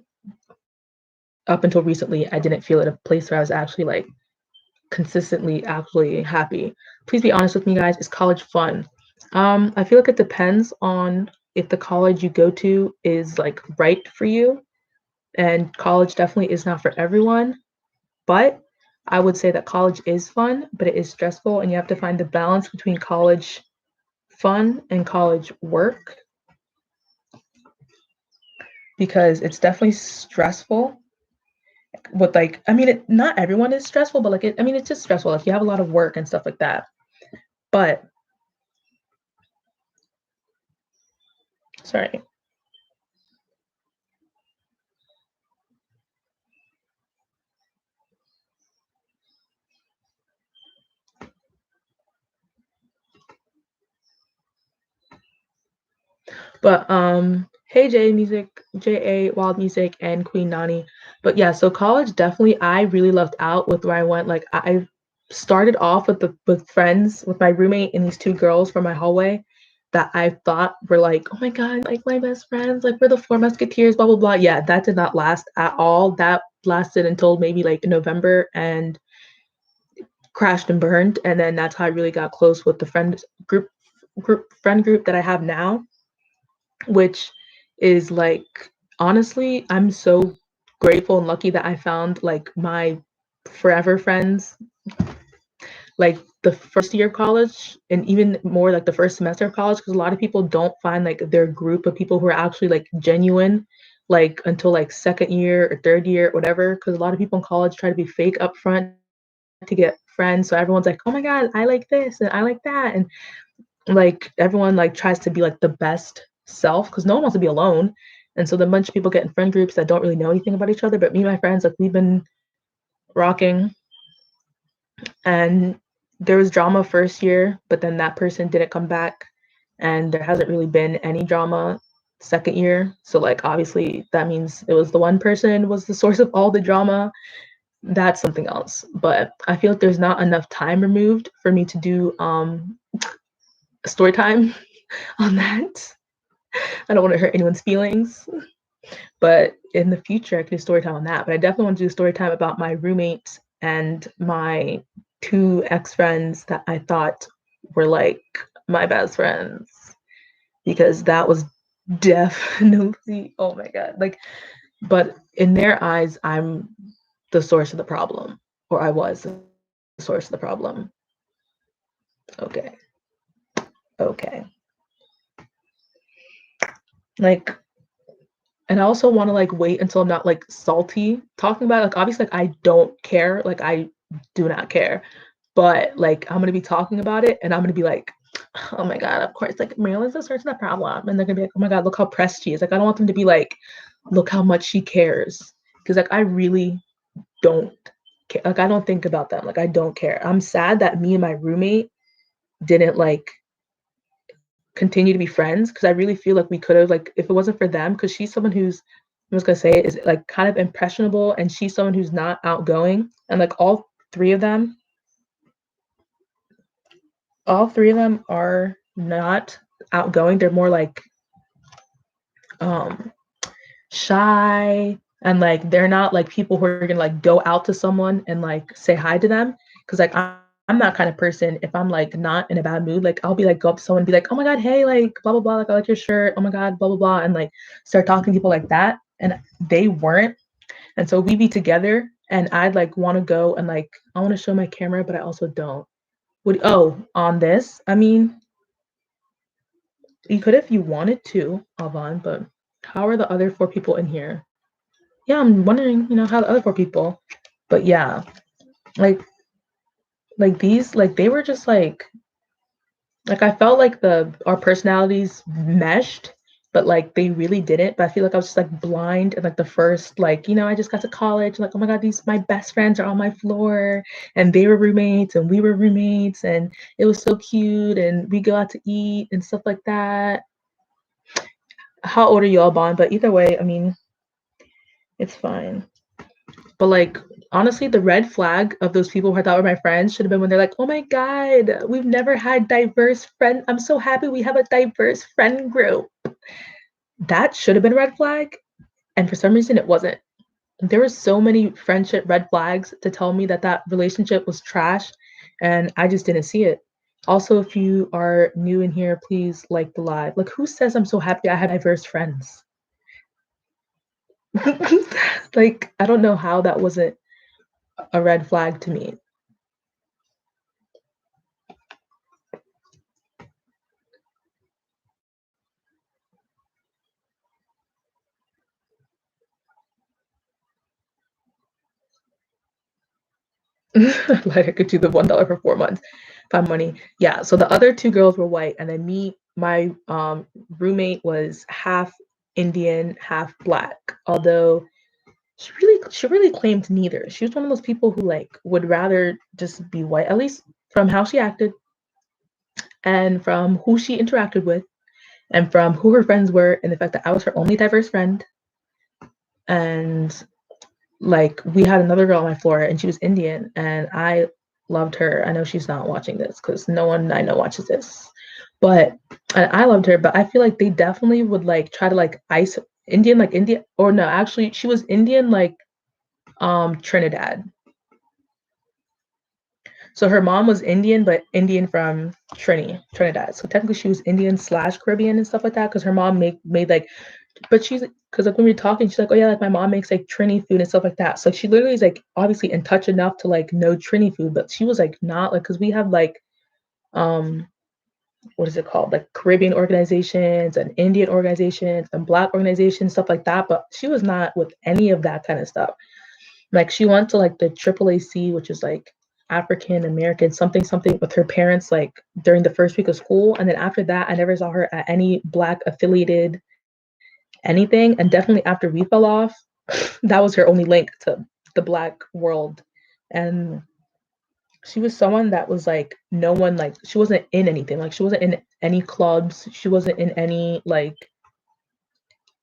up until recently, I didn't feel at a place where I was actually like consistently actually happy. Please be honest with me, guys. Is college fun? I feel like it depends on if the college you go to is like right for you. And college definitely is not for everyone. But I would say that college is fun, but it is stressful, and you have to find the balance between college fun and college work because it's definitely stressful. With like, I mean, not everyone is stressful, but like, I mean, it's just stressful. Like, you have a lot of work and stuff like that. But sorry. But hey J A Wild Music and Queen Nani. But yeah, so college definitely I really lucked out with where I went. Like I started off with friends with my roommate and these two girls from my hallway that I thought were like, oh my god, like my best friends, like we're the four musketeers, blah blah blah. Yeah, that did not last at all. That lasted until maybe like November and crashed and burned. And then that's how I really got close with the friend group that I have now, which is like honestly, I'm so grateful and lucky that I found like my forever friends like the first year of college and even more like the first semester of college because a lot of people don't find like their group of people who are actually like genuine like until like second year or third year or whatever because a lot of people in college try to be fake up front to get friends, so everyone's like, oh my god, I like this and I like that, and like everyone like tries to be like the best self because no one wants to be alone. And so the bunch of people get in friend groups that don't really know anything about each other. But me and my friends, like we've been rocking. And there was drama first year, but then that person didn't come back. And there hasn't really been any drama second year. So like obviously that means it was the one person was the source of all the drama. That's something else. But I feel like there's not enough time removed for me to do story time on that. I don't want to hurt anyone's feelings, but in the future, I could do story time on that. But I definitely want to do story time about my roommate and my two ex friends that I thought were like my best friends because that was definitely, oh my God. Like, but in their eyes, I'm the source of the problem, or I was the source of the problem. Okay. Okay. Like, and I also want to like wait until I'm not like salty talking about it. Like obviously like I don't care. Like I do not care. but like I'm gonna be talking about it and I'm gonna be like, oh my god, of course, like Marilyn's a search that problem, and they're gonna be like, oh my god, look how pressed she is. Like I don't want them to be like, look how much she cares, because like I really don't care. Like I don't think about them. Like I don't care. I'm sad that me and my roommate didn't like continue to be friends, because I really feel like we could have, like if it wasn't for them, because she's someone who's, I was gonna say it, is like kind of impressionable, and she's someone who's not outgoing, and like three of them all three of them are not outgoing. They're more like um shy, and like they're not like people who are gonna like go out to someone and like say hi to them, because like I'm that kind of person. If I'm like not in a bad mood, like I'll be like go up to someone and be like, oh my god, hey, like blah blah blah, like I like your shirt, oh my god, blah blah blah, and like start talking to people like that. And they weren't, and so we'd be together and I'd like want to go and like I want to show my camera, but I also don't. Would oh on this? I mean, you could if you wanted to, Alvan, but how are the other four people in here? Yeah, I'm wondering, how the other four people. But yeah, like these, like they were just like I felt like our personalities meshed, but like they really didn't. But I feel like I was just like blind, and like the first, like, I just got to college, like, oh my god, these my best friends are on my floor, and they were roommates and we were roommates, and it was so cute, and we go out to eat and stuff like that. How old are you all, Bond? But either way, I mean, it's fine. But like honestly, the red flag of those people who I thought were my friends should have been when they're like, "Oh my god, we've never had diverse friends. I'm so happy we have a diverse friend group." That should have been a red flag, and for some reason it wasn't. There were so many friendship red flags to tell me that that relationship was trash, and I just didn't see it. Also, if you are new in here, please like the live. Like, who says I'm so happy I had diverse friends? Like, I don't know how that wasn't a red flag to me. Like I could do the $1 for 4 months, find money. Yeah. So the other two girls were white, and then my roommate was half Indian, half black. Although she really claimed neither. She was one of those people who like would rather just be white, at least from how she acted and from who she interacted with and from who her friends were, and the fact that I was her only diverse friend. And like we had another girl on my floor and she was Indian and I loved her. I know she's not watching this because no one I know watches this. But and I loved her, but I feel like they definitely would like try to like ice Indian, like India, or no, actually she was Indian like Trinidad. So her mom was Indian, but Indian from Trinidad. So technically she was Indian slash Caribbean and stuff like that because her mom made like, but she's because like when we were talking, she's like, oh yeah, like my mom makes like Trini food and stuff like that. So she literally is like obviously in touch enough to like know Trini food, but she was like not like because we have like um what is it called? Like Caribbean organizations and Indian organizations and Black organizations, stuff like that. But she was not with any of that kind of stuff. Like she went to like the AAAC, which is like African American something something with her parents like during the first week of school. And then after that, I never saw her at any Black affiliated anything. And definitely after we fell off, that was her only link to the Black world. And she was someone that was like no one like she wasn't in anything. Like she wasn't in any clubs. She wasn't in any like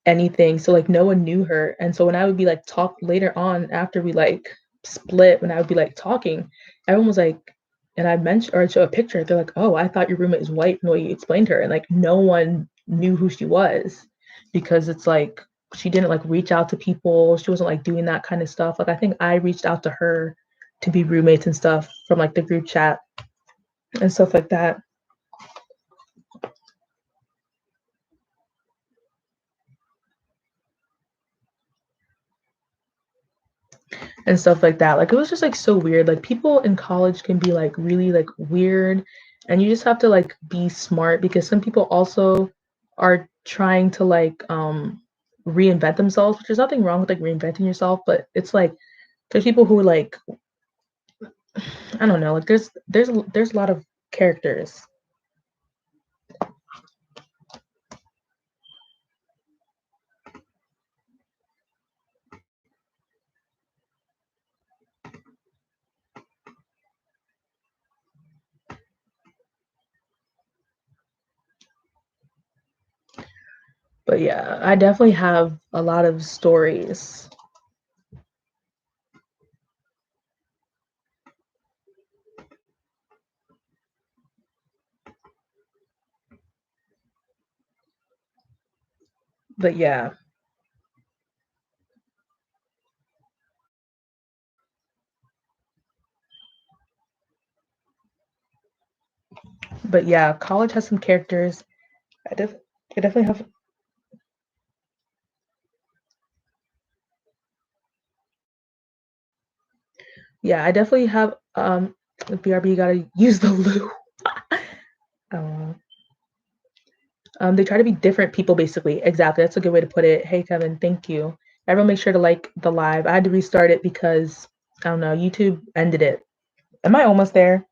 anything. So like no one knew her. And so when I would be like talk later on after we like split, when I would be like talking, everyone was like, and I mentioned or I show a picture, they're like, oh, I thought your roommate is white from the way you explained her. And like no one knew who she was because it's like she didn't like reach out to people. She wasn't like doing that kind of stuff. Like I think I reached out to her to be roommates and stuff from like the group chat and stuff like that. And stuff like that. Like it was just like so weird. Like people in college can be like really like weird, and you just have to like be smart because some people also are trying to like reinvent themselves, which there's nothing wrong with like reinventing yourself, but it's like there's people who like I don't know, like there's a lot of characters. But yeah, I definitely have a lot of stories. But yeah, but yeah, college has some characters. I, def- I definitely have. Yeah, I definitely have. BRB, you gotta use the loo. Um, they try to be different people, basically. Exactly, that's a good way to put it. Hey, Kevin, thank you. Everyone, make sure to like the live. I had to restart it because I don't know. YouTube ended it. Am I almost there?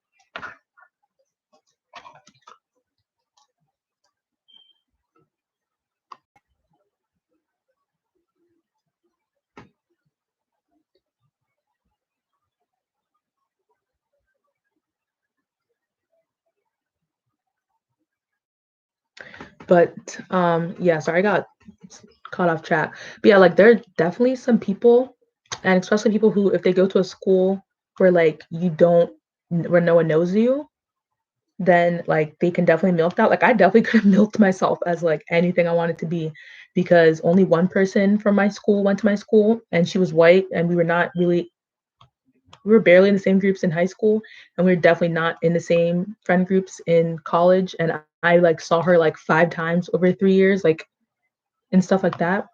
But yeah, sorry, I got caught off track. But yeah, like there are definitely some people, and especially people who, if they go to a school where like you don't, where no one knows you, then like they can definitely milk that. Like I definitely could have milked myself as like anything I wanted to be, because only one person from my school went to my school, and she was white, and we were not really, we were barely in the same groups in high school, and we were definitely not in the same friend groups in college. And I like saw her like 5 times over 3 years, like and stuff like that.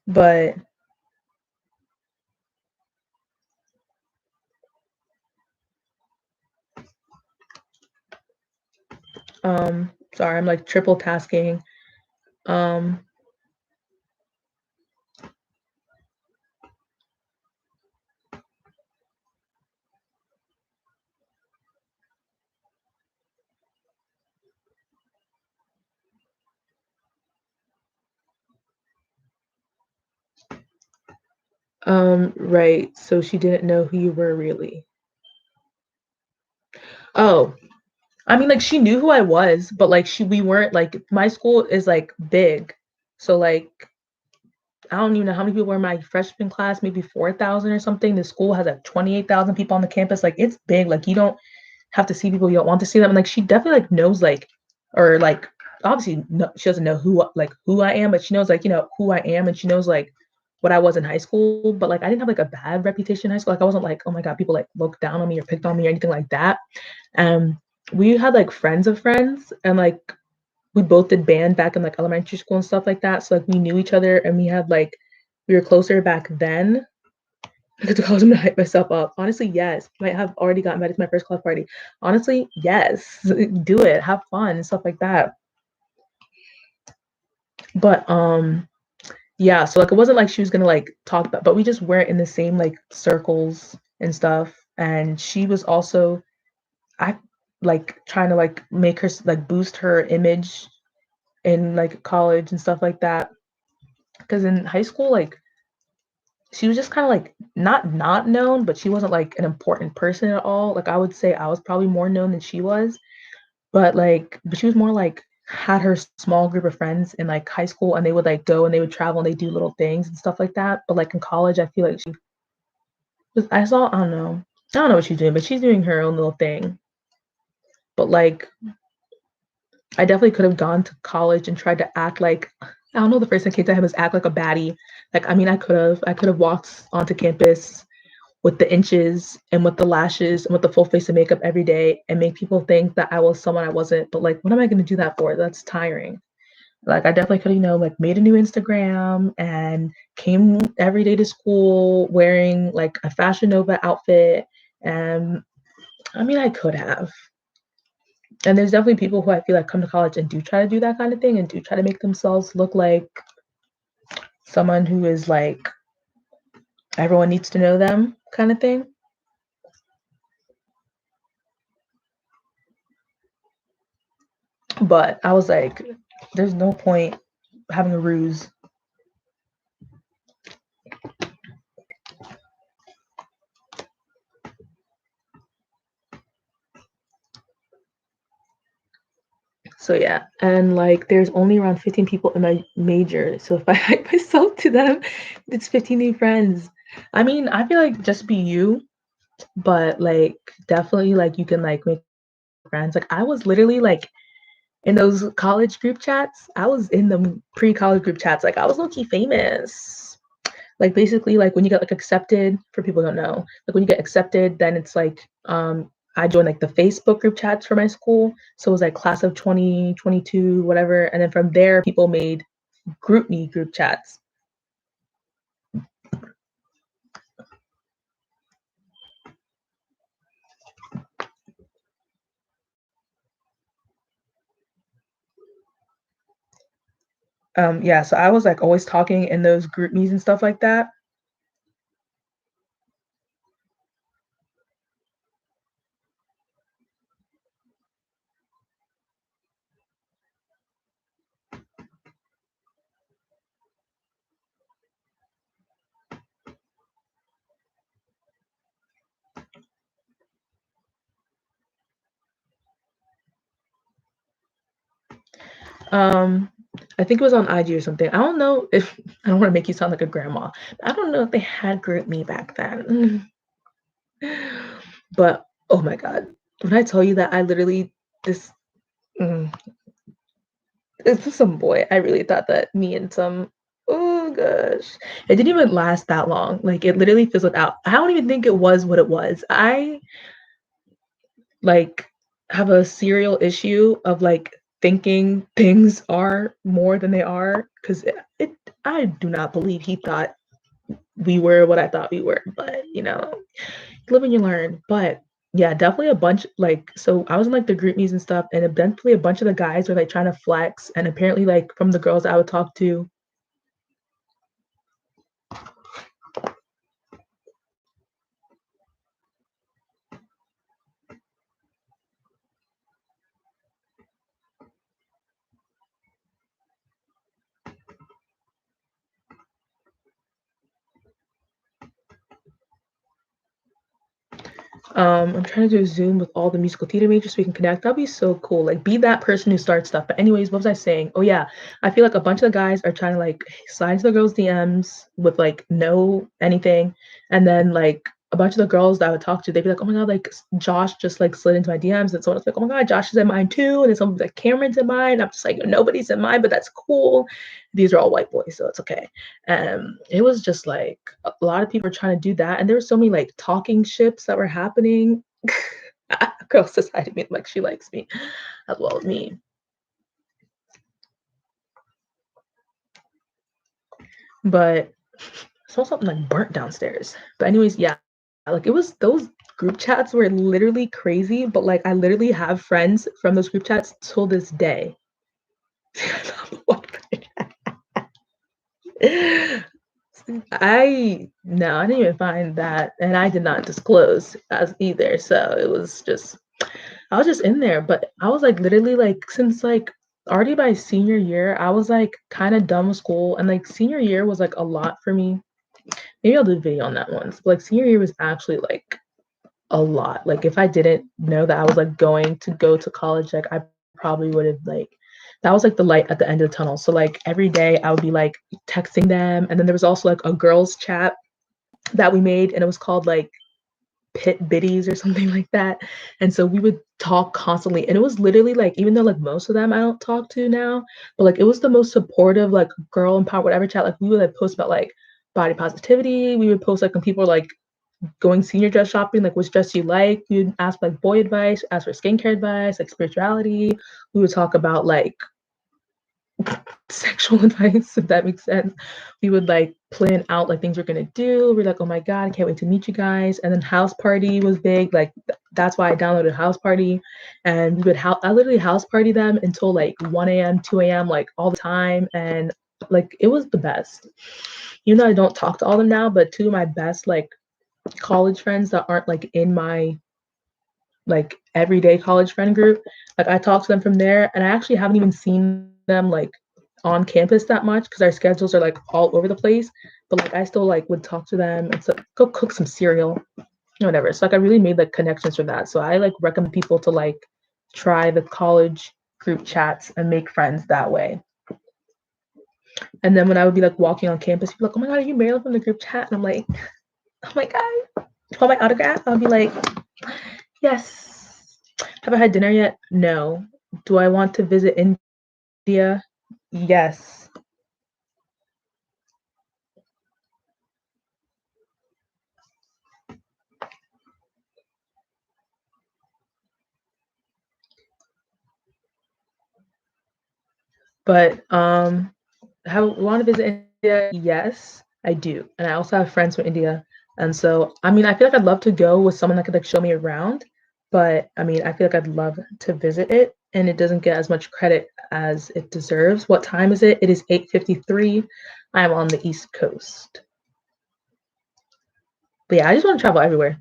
But sorry, I'm like triple tasking. Um, right. So she didn't know who you were really. Oh, I mean, like she knew who I was, but like we weren't like, my school is like big, so like I don't even know how many people were in my freshman class, maybe 4,000 or something. The school has like 28,000 people on the campus. Like it's big. Like you don't have to see people you don't want to see them. And like she definitely like knows like, or like obviously no, she doesn't know who I am, but she knows like who I am, and she knows like what I was in high school. But like I didn't have like a bad reputation in high school. Like I wasn't like, oh my god, people like looked down on me or picked on me or anything like that. Um, we had like friends of friends, and like we both did band back in like elementary school and stuff like that. So like we knew each other, and we were closer back then. I could call him to hype myself up. Honestly, yes. Might have already gotten invited to my first club party. Honestly, yes. Do it. Have fun and stuff like that. But yeah, so like it wasn't like she was gonna like talk about, but we just weren't in the same like circles and stuff. And she was also, I like trying to like make her like boost her image in like college and stuff like that. Because in high school, like she was just kind of like not known, but she wasn't like an important person at all. Like I would say I was probably more known than she was, but she was more like had her small group of friends in like high school, and they would like go and they would travel and they do little things and stuff like that. But like in college, I feel like she was, I don't know what she's doing, but she's doing her own little thing. But like I definitely could have gone to college and tried to act like, I don't know, the first thing came to head was act like a baddie. Like I mean, I could have walked onto campus with the inches and with the lashes and with the full face of makeup every day and make people think that I was someone I wasn't. But like, what am I going to do that for? That's tiring. Like, I definitely could have, like made a new Instagram and came every day to school wearing like a Fashion Nova outfit And I mean, I could have. And there's definitely people who I feel like come to college and do try to do that kind of thing and do try to make themselves look like someone who is like everyone needs to know them kind of thing. But I was like, there's no point having a ruse. So yeah, and like there's only around 15 people in my major. So if I hype myself to them, it's 15 new friends. I mean, I feel like just be you, but like definitely like you can like make friends. Like I was literally like in those college group chats. I was in the pre-college group chats. Like I was low-key famous. Like basically like when you get like accepted, for people who don't know, like when you get accepted, then it's like I joined like the Facebook group chats for my school. So it was like class of 2022, whatever. And then from there, people made group me group chats. Yeah, so I was like always talking in those group me's and stuff like that. Um, I think it was on IG or something. I don't know if I don't want to make you sound like a grandma. I don't know if they had group me back then. But oh my god, when I tell you that I literally this mm, it's just some boy. I really thought that me and some oh gosh. It didn't even last that long. Like it literally fizzled out. I don't even think it was what it was. I like have a serial issue of like thinking things are more than they are because it I do not believe he thought we were what I thought we were, but you know, live and you learn. But yeah, definitely a bunch like so I was in like the group meets and stuff, and eventually a bunch of the guys were like trying to flex, and apparently like from the girls I would talk to. I'm trying to do a Zoom with all the musical theater majors so we can connect. That'd be so cool. Like, be that person who starts stuff. But anyways, what was I saying? Oh yeah, I feel like a bunch of the guys are trying to like slide into the girls' DMs with like no anything, and then like a bunch of the girls that I would talk to, they'd be like, "Oh my god, like Josh just like slid into my DMs," and someone's like, "Oh my god, Josh is in mine too," and then someone's like, "Cameron's in mine." I'm just like, "Nobody's in mine, but that's cool." These are all white boys, so it's okay. It was just like a lot of people were trying to do that, and there were so many like talking ships that were happening. Girl society made like she likes me as well as me. But I saw something like burnt downstairs. But anyways, yeah, like it was those group chats were literally crazy. But like I literally have friends from those group chats till this day. I no, I didn't even find that, and I did not disclose as either. So it was just I was just in there, but I was like literally like since like already by senior year, I was like kind of done with school, and like senior year was like a lot for me. Maybe I'll do a video on that once. But like senior year was actually like a lot. Like if I didn't know that I was like going to go to college, like I probably would have like that was like the light at the end of the tunnel. So like every day I would be like texting them, and then there was also like a girls chat that we made, and it was called like pit biddies or something like that. And so we would talk constantly. And it was literally like, even though like most of them I don't talk to now, but like it was the most supportive, like girl empowered, whatever chat. Like we would like post about like body positivity. We would post like when people were like going senior dress shopping, like which dress you like. We would ask like boy advice, ask for skincare advice, like spirituality. We would talk about like sexual advice, if that makes sense. We would like plan out like things we're gonna do. We're like, oh my God, I can't wait to meet you guys. And then house party was big. Like that's why I downloaded house party. And we would I literally house party them until like 1 a.m., 2 a.m., like all the time. And like it was the best. Even though I don't talk to all of them now, but two of my best like college friends that aren't like in my like everyday college friend group. Like I talk to them from there, and I actually haven't even seen them like on campus that much because our schedules are like all over the place. But like I still like would talk to them and so go cook some cereal, whatever. So like I really made like connections from that. So I like recommend people to like try the college group chats and make friends that way. And then when I would be like walking on campus, people like, "Oh my God, are you Marilyn from the group chat?" And I'm like, "Oh my God, do you want my autograph?" I'll be like, "Yes." Have I had dinner yet? No. Do I want to visit India? Yes. But have want to visit India? Yes, I do. And I also have friends from India. And so, I mean, I feel like I'd love to go with someone that could like show me around. But I mean, I feel like I'd love to visit it, and it doesn't get as much credit as it deserves. What time is it? It is 8:53. I'm on the East Coast. But yeah, I just want to travel everywhere.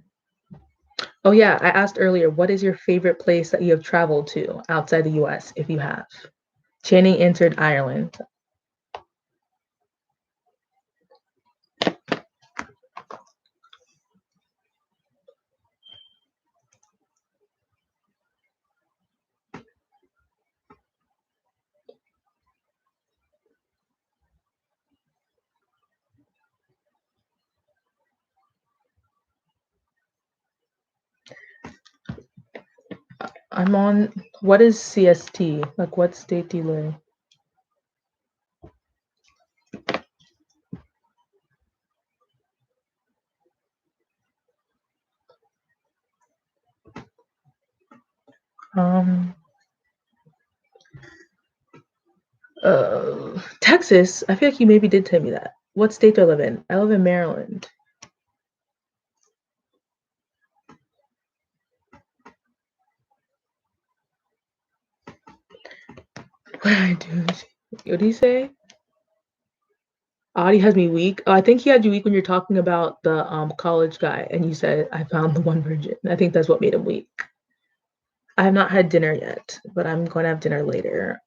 Oh yeah, I asked earlier, what is your favorite place that you have traveled to outside the US, if you have? Channing answered Ireland. I'm on, what is CST? Like, what state do you live? Um, Texas. I feel like you maybe did tell me that. What state do I live in? I live in Maryland. What did I do? What did he say? Audie has me weak. Oh, I think he had you weak when you're talking about the college guy, and you said I found the one virgin. I think that's what made him weak. I have not had dinner yet, but I'm going to have dinner later.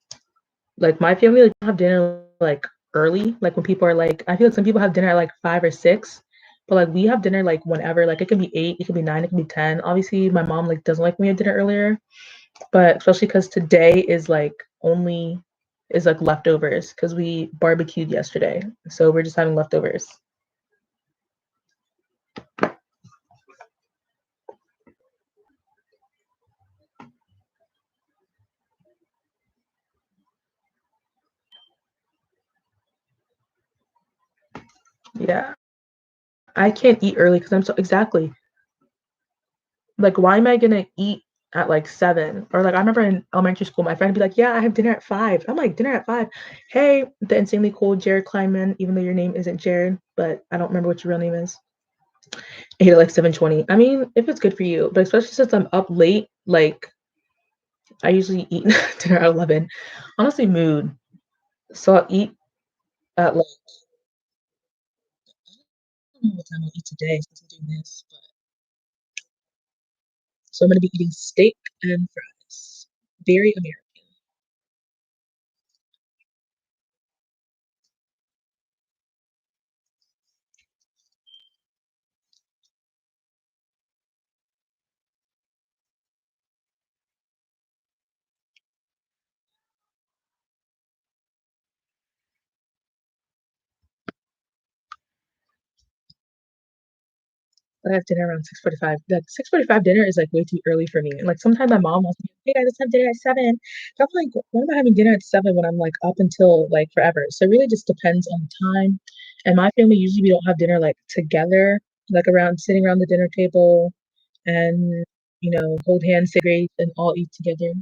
Like my family like have dinner like early, like when people are like, I feel like some people have dinner at like 5 or 6, but like we have dinner like whenever, like it can be 8, it can be 9, it can be 10. Obviously, my mom like doesn't like when we have dinner earlier, but especially because today is like only is like leftovers because we barbecued yesterday, so we're just having leftovers. Yeah, I can't eat early because I'm so exactly like, why am I gonna eat at like 7? Or like, I remember in elementary school, my friend would be like, "Yeah, I have dinner at 5." I'm like, "Dinner at 5? Hey, the insanely cool Jared Kleinman, even though your name isn't Jared, but I don't remember what your real name is." I ate at like 7:20. I mean, if it's good for you, but especially since I'm up late, like I usually eat dinner at 11. Honestly, mood. So I'll eat at like I don't know what time I'll eat today since I'm doing this, but so I'm gonna be eating steak and fries. Very American. I have dinner around 6:45. Like 6:45 dinner is like way too early for me. And like sometimes my mom wants me, hey guys, let's have dinner at 7. But I'm like, why am I having dinner at 7 when I'm like up until like forever? So it really just depends on the time. And my family usually we don't have dinner like together, like around sitting around the dinner table and hold hands, say grace, and all eat together.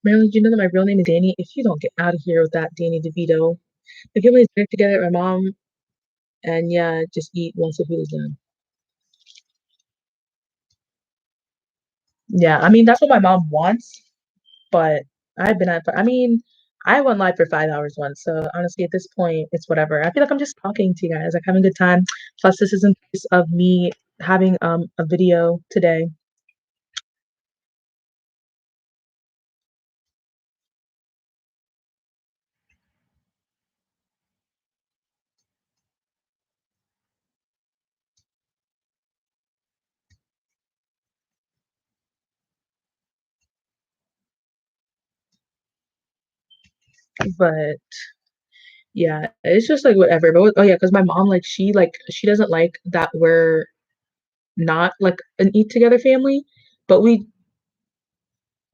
Marilyn, do you know that my real name is Danny? If you don't get out of here with that, Danny DeVito. The family's back together at my mom, and yeah, just eat once the food is done. Yeah, I mean that's what my mom wants, but I've been at. I mean, I went live for 5 hours once, so honestly, at this point, it's whatever. I feel like I'm just talking to you guys, like having a good time. Plus, this is in place of me having a video today. But yeah, it's just like whatever. But oh yeah, because my mom she doesn't like that we're not like an eat together family, but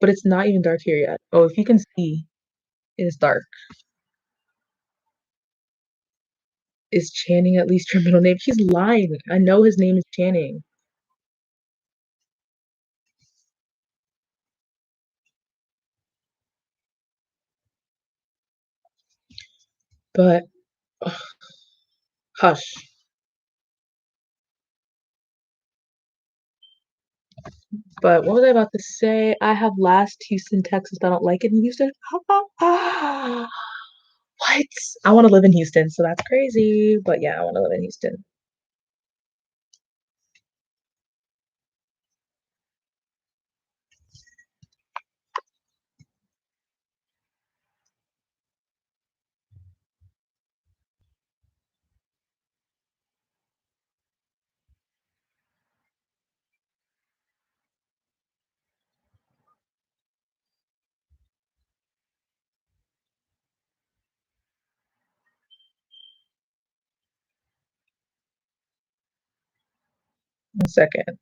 it's not even dark here yet. Oh, if you can see, it is dark. Is Channing at least your middle name? He's lying. I know his name is Channing. But ugh, hush. But what was I about to say? I have last Houston, Texas. I don't like it in Houston. What? I want to live in Houston, so that's crazy. But yeah, I want to live in Houston. One second.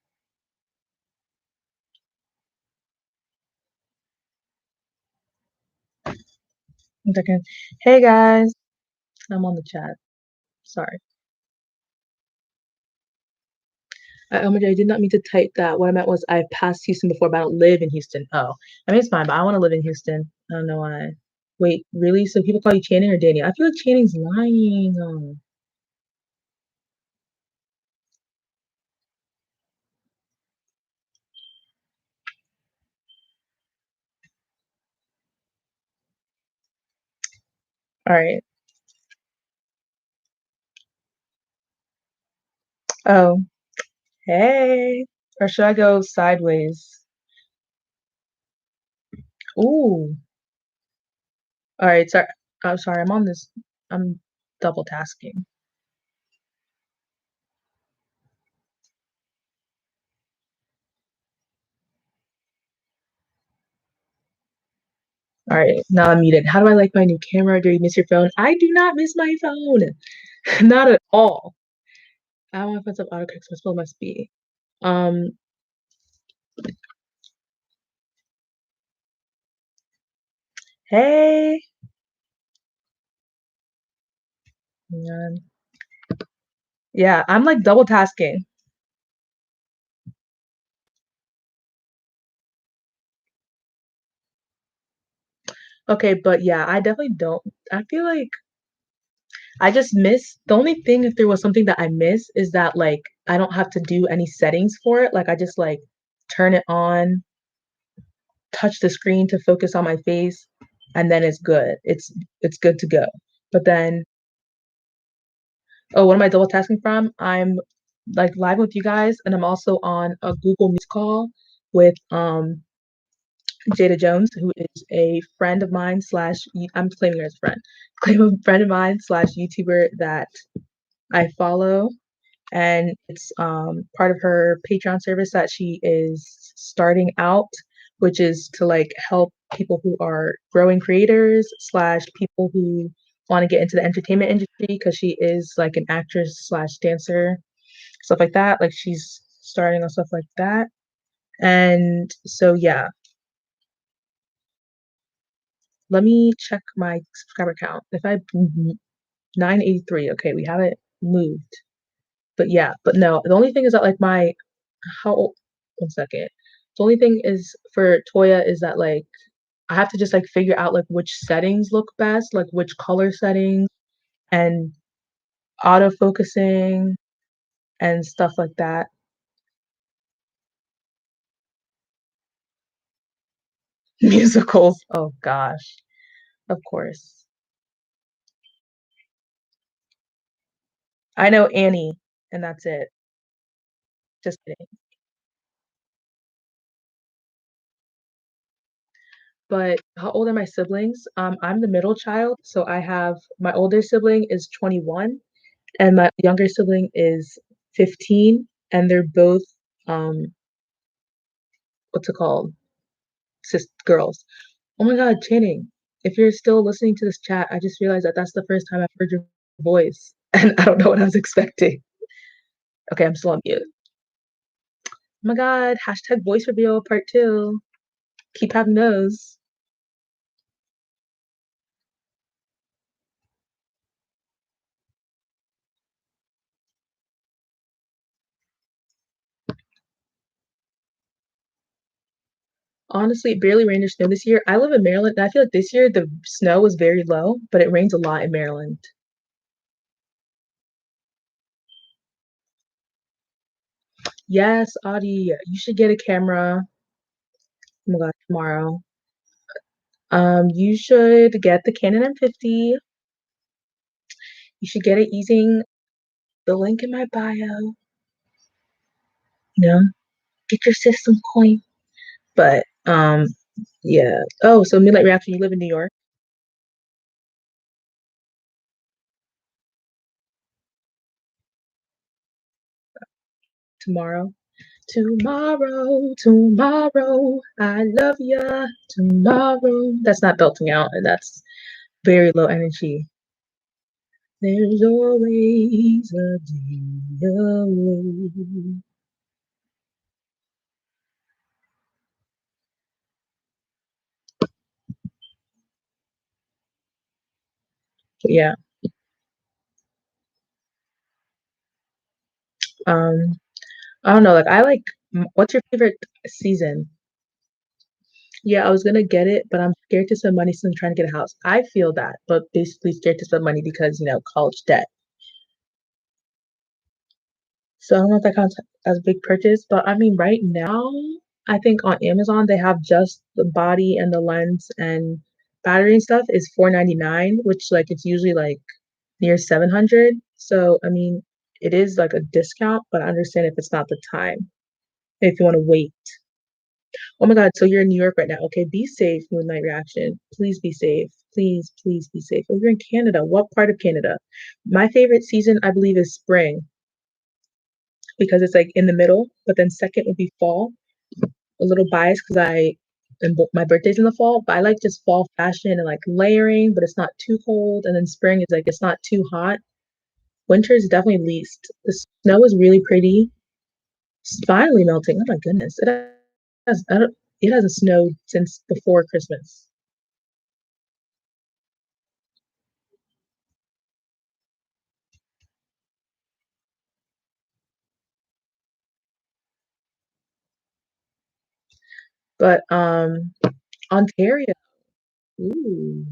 One second. Hey guys, I'm on the chat. Sorry. Oh my God, I did not mean to type that. What I meant was I've passed Houston before, but I don't live in Houston. Oh, I mean, it's fine, but I want to live in Houston. I don't know why. Wait, really? So people call you Channing or Danny? I feel like Channing's lying. Oh. All right. Oh, hey. Or should I go sideways? Ooh. All right. Sorry. I'm sorry. I'm on this. I'm double tasking. All right. Now I'm muted. How do I like my new camera? Do you miss your phone? I do not miss my phone. Not at all. I don't know if it's up autocorrect, so it still must be. Um, hey. Man. Yeah, I'm like double tasking. Okay, but yeah, I definitely don't. I feel like I just miss the only thing if there was something that I miss is that like I don't have to do any settings for it. Like I just like turn it on, touch the screen to focus on my face, and then it's good. It's good to go. But then, oh, what am I double tasking from? I'm like live with you guys, and I'm also on a Google Meet call with Jada Jones, who is a friend of mine slash I'm claiming her as a friend, claim a friend of mine slash YouTuber that I follow, and it's part of her Patreon service that she is starting out, which is to like help people who are growing creators slash people who want to get into the entertainment industry because she is like an actress slash dancer, stuff like that. Like she's starting on stuff like that. And so yeah, let me check my subscriber count. If I 983, okay, we haven't moved. But yeah, but no, the only thing is that like my how one second. The only thing is for Toya is that like I have to just like figure out like which settings look best, like which color settings and auto focusing and stuff like that. Musicals. Oh gosh. Of course. I know Annie, and that's it. Just kidding. But how old are my siblings? I'm the middle child, so I have my older sibling is 21 and my younger sibling is 15, and they're both um what's it called? Sis girls. Oh my God, Channing, if you're still listening to this chat, I just realized that that's the first time I've heard your voice, and I don't know what I was expecting. Okay, I'm still on mute. Oh my God, hashtag voice reveal part two. Keep having those. Honestly, it barely rained or snow this year. I live in Maryland, and I feel like this year the snow was very low, but it rains a lot in Maryland. Yes, Audie, you should get a camera. Oh my God, tomorrow. You should get the Canon M50. You should get it using the link in my bio. You know, get your system coin. But yeah. Oh, so Midnight Reaction, you live in New York tomorrow. Tomorrow, I love ya. Tomorrow. That's not belting out, and that's very low energy. There's always a day away. Yeah. Um, I don't know. Like, I like. What's your favorite season? Yeah, I was gonna get it, but I'm scared to spend money since I'm trying to get a house. I feel that, but basically scared to spend money because, college debt. So I don't know if that counts as a big purchase, but I mean, right now, I think on Amazon they have just the body and the lens and battery and stuff is 499, which like it's usually like near 700. So I mean, it is like a discount, but I understand if it's not the time, if you want to wait. Oh my God, so you're in New York right now. Okay, be safe, Moonlight Reaction. Please be safe. Please, please be safe. Oh, you're in Canada. What part of Canada? My favorite season, I believe, is spring because it's like in the middle, but then second would be fall. A little biased because my birthday's in the fall, but I like just fall fashion and like layering, but it's not too cold. And then spring is like it's not too hot. Winter is definitely least. The snow is really pretty. It's finally melting. Oh my goodness. It hasn't snowed since before Christmas. But Ontario. Ooh.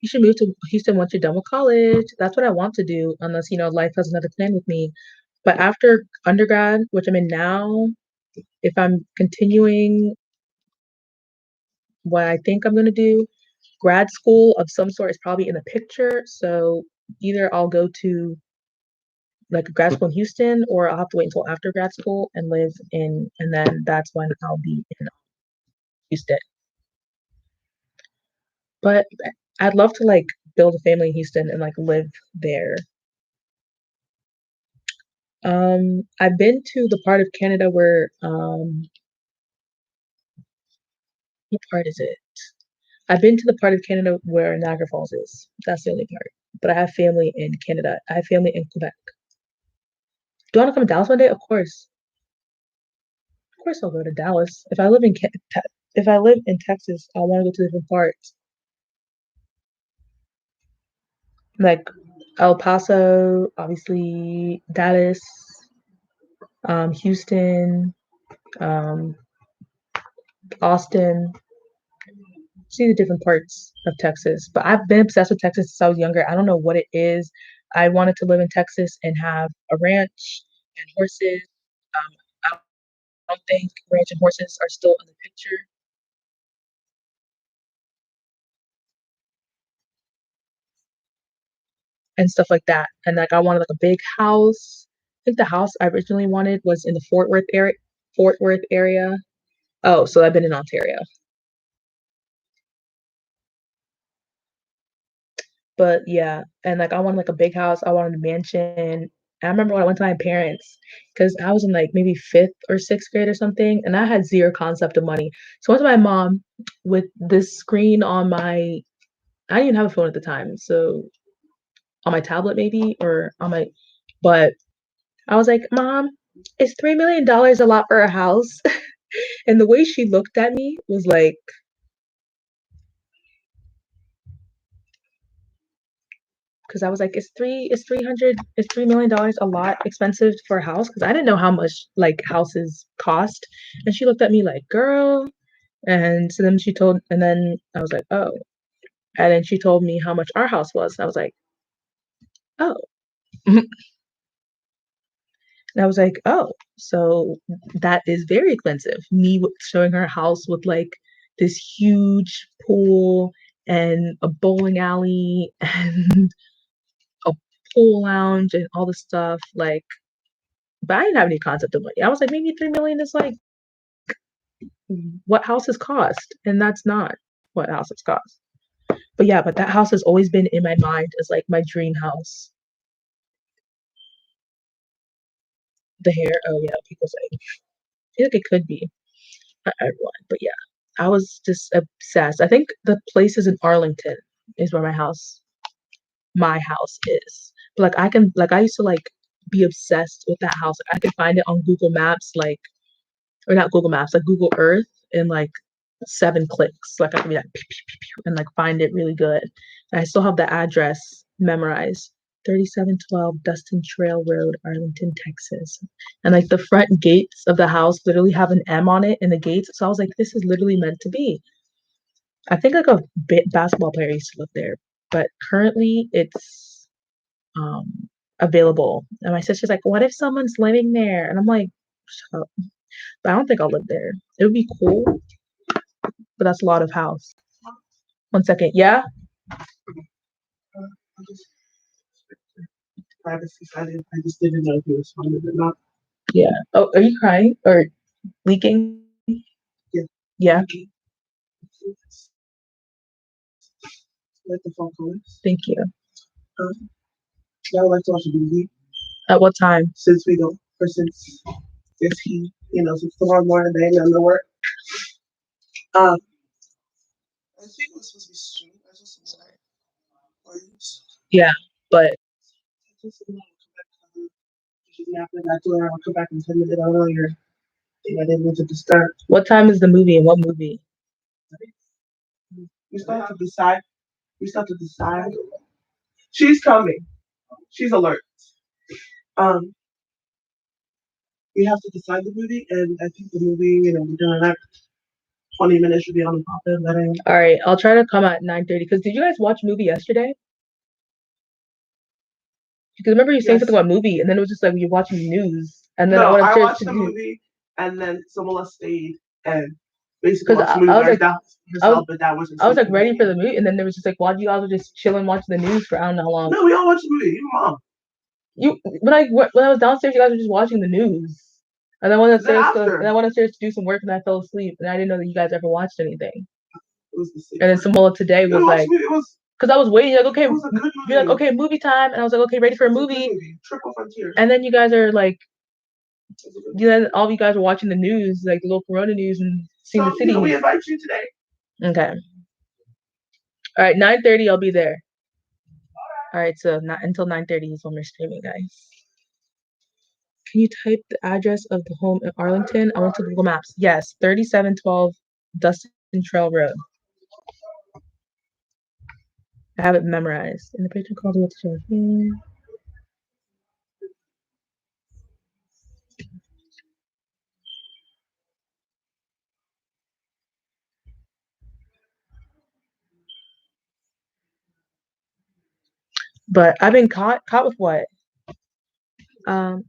You should move to Houston once you're done with college. That's what I want to do, unless, life has another plan with me. But after undergrad, which I'm in now, if I'm continuing what I think I'm going to do, grad school of some sort is probably in the picture. So either I'll go to like a grad school in Houston or I'll have to wait until after grad school and and then that's when I'll be in Houston. But I'd love to like build a family in Houston and like live there. I've been to the part of Canada where what part is it? I've been to the part of Canada where Niagara Falls is. That's the only part. But I have family in Canada. I have family in Quebec. Do you want to come to Dallas one day? Of course. Of course I'll go to Dallas. If I live in Texas, I want to go to different parts. Like El Paso, obviously Dallas, Houston, um, Austin, see the different parts of Texas. But I've been obsessed with Texas since I was younger. I don't know what it is. I wanted to live in Texas and have a ranch and horses. I don't think ranch and horses are still in the picture and stuff like that. And like I wanted like a big house. I think the house I originally wanted was in the Fort Worth area. Fort Worth area. Oh, so I've been in Ontario. But yeah, and like I wanted like a big house. I wanted a mansion. I remember when I went to my parents because I was in like maybe fifth or sixth grade or something, and I had zero concept of money. So I went to my mom with this screen on my, I didn't even have a phone at the time, so on my tablet maybe or on my, but I was like, Mom, is $3 million a lot for a house? And the way she looked at me was like, because I was like, is $3 million a lot expensive for a house? Because I didn't know how much like houses cost. And she looked at me like, girl. And so then she told, and then I was like, oh. And then she told me how much our house was. And I was like, oh. And I was like, oh, so that is very expensive. Me showing her a house with like this huge pool and a bowling alley and a pool lounge and all this stuff. Like, but I didn't have any concept of money. I was like, maybe 3 million is like what houses cost, and that's not what houses cost. But yeah, but that house has always been in my mind as like my dream house. The hair, oh yeah, people say. I feel like it could be, not everyone, but yeah, I was just obsessed. I think the place is in Arlington, is where my house is. But like I can, like I used to like be obsessed with that house. I can find it on Google Maps, like or not Google Maps, like Google Earth in like 7 clicks. Like I can be like pew, pew, pew, pew, and like find it really good. And I still have the address memorized. 3712 Dustin Trail Road, Arlington, Texas. And like the front gates of the house literally have an M on it in the gates. So I was like, this is literally meant to be. I think like a basketball player used to live there, but currently it's available. And my sister's like, what if someone's living there? And I'm like, shut up. But I don't think I'll live there. It would be cool, but that's a lot of house. 1 second. Yeah? I just privacy silent. I just didn't know if you responded or not. Yeah. Oh, are you crying or leaking? Yeah. Yeah. Let the phone call us. Thank you. I would like to watch a movie At what time? since we don't, or since he, since tomorrow morning they ain't gonna work. I think it was supposed to be streamed. I just saw Yeah, but after that, I'll come back in 10 minutes. I don't know your thing. I didn't want to disturb. what time is the movie and what movie? We still have to decide. We still have to decide. She's coming. She's alert. Um, we have to decide the movie, and I think the movie, within the next 20 minutes should be on the pop in. All right, I'll try to come at 9:30. Because did you guys watch a movie yesterday? Because remember you saying something about movie, and then it was just like you're watching the news, and then No, I I wanted watched to the movie, and then Samola stayed and basically because watched the movie I was by like, herself, but that wasn't. I was like ready for the movie, and then there was just like while you guys were just chilling watching the news for I don't know how long. No, we all watched the movie. Even mom. You when I was downstairs, you guys were just watching the news, and then I went upstairs to do some work, and I fell asleep, and I didn't know that you guys ever watched anything. It was the same. And then Samola today was like, because I was waiting, like, okay, you're like, okay, movie time, and I was like, okay, ready for a movie. Triple Frontier. And then you guys are like, all of you guys are watching the news, like the little Corona news, and seeing the city. We invite you today. Okay. All right, 9:30, I'll be there. All right, so not until 9:30 is when we're streaming, guys. Can you type the address of the home in Arlington? I went to Google Maps. Yes, 3712 Dustin Trail Road. I have it memorized. And the patron called me to show him. But I've been caught with what? Um,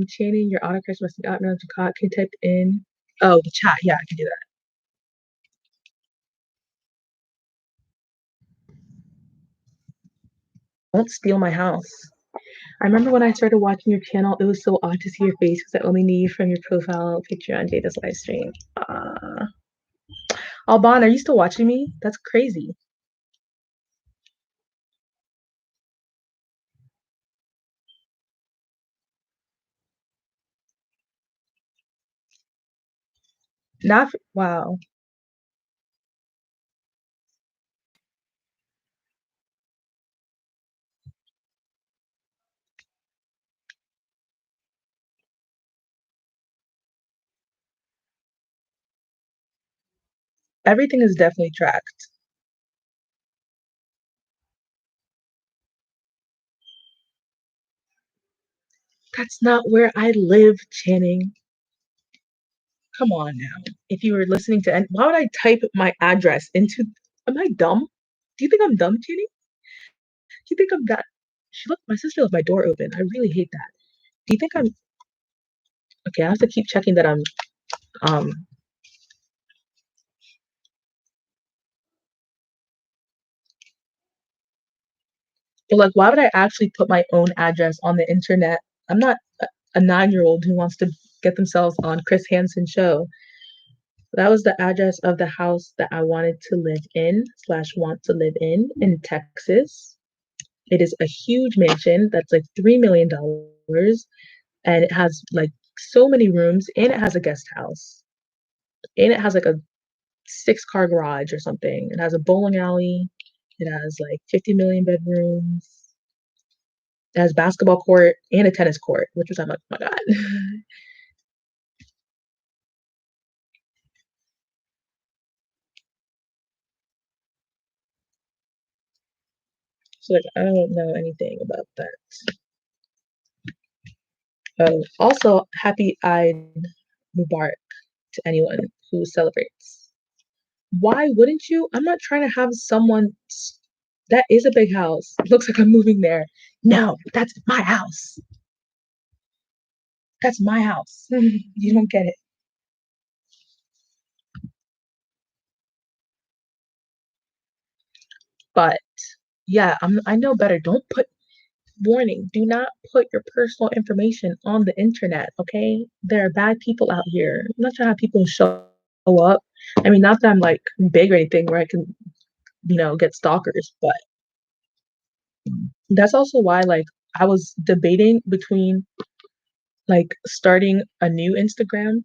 Channing your autocorrect must be out now to caught. Can you type in? Oh, the chat. Yeah, I can do that. Don't steal my house. I remember when I started watching your channel, it was so odd to see your face because I only knew you from your profile picture on Jada's live stream. Alban, are you still watching me? That's crazy. Not wow. Everything is definitely tracked. That's not where I live, Channing. Come on now. If you were listening to, why would I type my address into? Am I dumb? Do you think I'm dumb, Channing? Do you think I'm that? She left my sister left my door open. I really hate that. Do you think I'm okay? I have to keep checking that I'm um. But like, why would I actually put my own address on the internet? I'm not a 9-year-old who wants to get themselves on Chris Hansen's show. That was the address of the house that I wanted to live in slash want to live in Texas. It is a huge mansion that's like $3 million, and it has like so many rooms, and it has a guest house, and it has like a 6-car garage or something. It has a bowling alley. It has like 50 million bedrooms. It has basketball court and a tennis court, which was I'm like, oh my god. So like I don't know anything about that. Also, happy Eid Mubarak to anyone who celebrates. Why wouldn't you? I'm not trying to have someone that is a big house. It looks like I'm moving there. No, that's my house. That's my house. You don't get it. But yeah, I know better. Don't put warning, do not put your personal information on the internet, okay? There are bad people out here. I'm not trying to have people show up. I mean, not that I'm like big or anything where I can, get stalkers, but that's also why like I was debating between like starting a new Instagram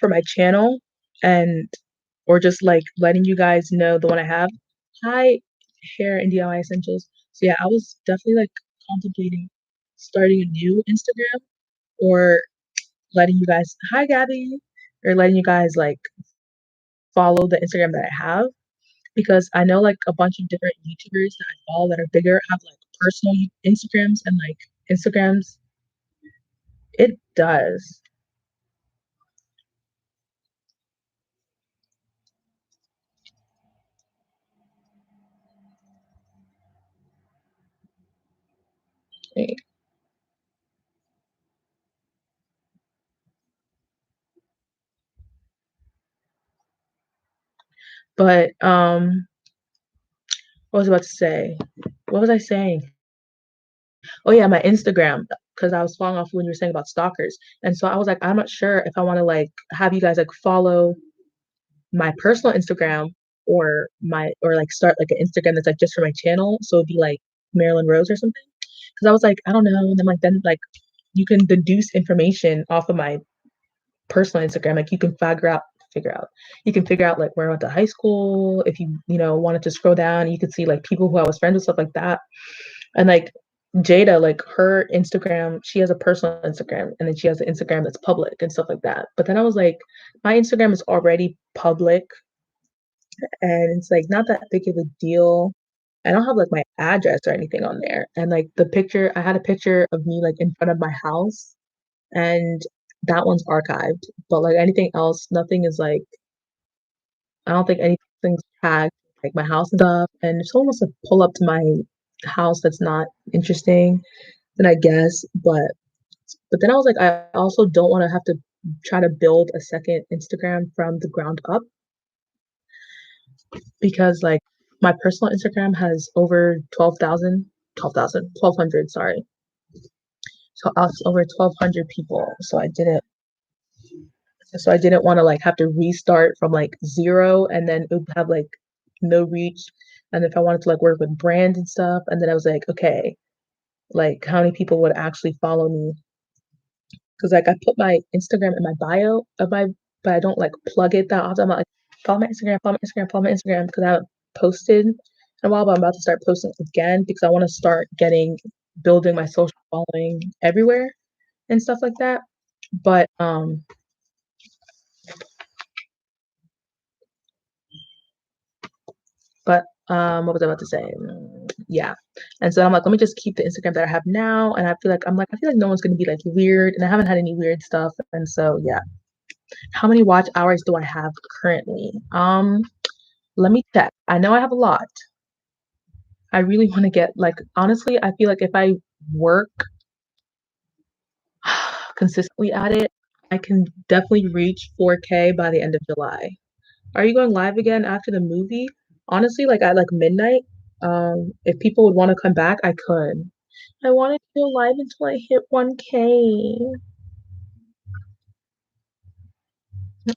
for my channel and or just like letting you guys know the one I have. Hi, hair and DIY essentials. So yeah, I was definitely like contemplating starting a new Instagram or letting you guys hi Gabby or letting you guys like follow the Instagram that I have because I know like a bunch of different YouTubers that I follow that are bigger have like personal Instagrams and like Instagrams. It does. But what was I about to say? What was I saying? Oh yeah, my Instagram because I was following off when you were saying about stalkers. And so I was like, I'm not sure if I want to like have you guys like follow my personal Instagram or like start like an Instagram that's like just for my channel. So it'd be like Marilyn Rose or something. Because I was like, I don't know. And then you can deduce information off of my personal Instagram. Like you can figure out. You can figure out like where I went to high school. If you wanted to scroll down, you could see like people who I was friends with, stuff like that. And like Jada, like her Instagram, she has a personal Instagram and then she has an Instagram that's public and stuff like that. But then I was like, my Instagram is already public and it's like not that big of a deal. I don't have like my address or anything on there. And like the picture, I had a picture of me like in front of my house and that one's archived. But like anything else, nothing is like, I don't think anything's tagged. like my house and stuff. And if someone wants to pull up to my house that's not interesting, then I guess. But then I was like, I also don't want to have to try to build a second Instagram from the ground up because like my personal Instagram has over 1,200, sorry. So I was over 1,200 people. So I didn't want to like have to restart from like zero and then it would have like no reach. And if I wanted to like work with brands and stuff, and then I was like, okay, like how many people would actually follow me? Because like I put my Instagram in my bio of my, but I don't like plug it that often. I'm not like follow my Instagram, follow my Instagram, follow my Instagram because I haven't posted in a while, but I'm about to start posting again because I want to start building my social following everywhere and stuff like that. But what was I about to say? Yeah. And so I'm like, let me just keep the Instagram that I have now. And I feel like no one's gonna be like weird, and I haven't had any weird stuff. And so yeah. How many watch hours do I have currently? Let me check. I know I have a lot. I really want to get like honestly, I feel like if I work consistently at it, I can definitely reach 4K by the end of July. Are you going live again after the movie? Honestly, like at like midnight, if people would want to come back, I could. I wanted to go live until I hit 1K.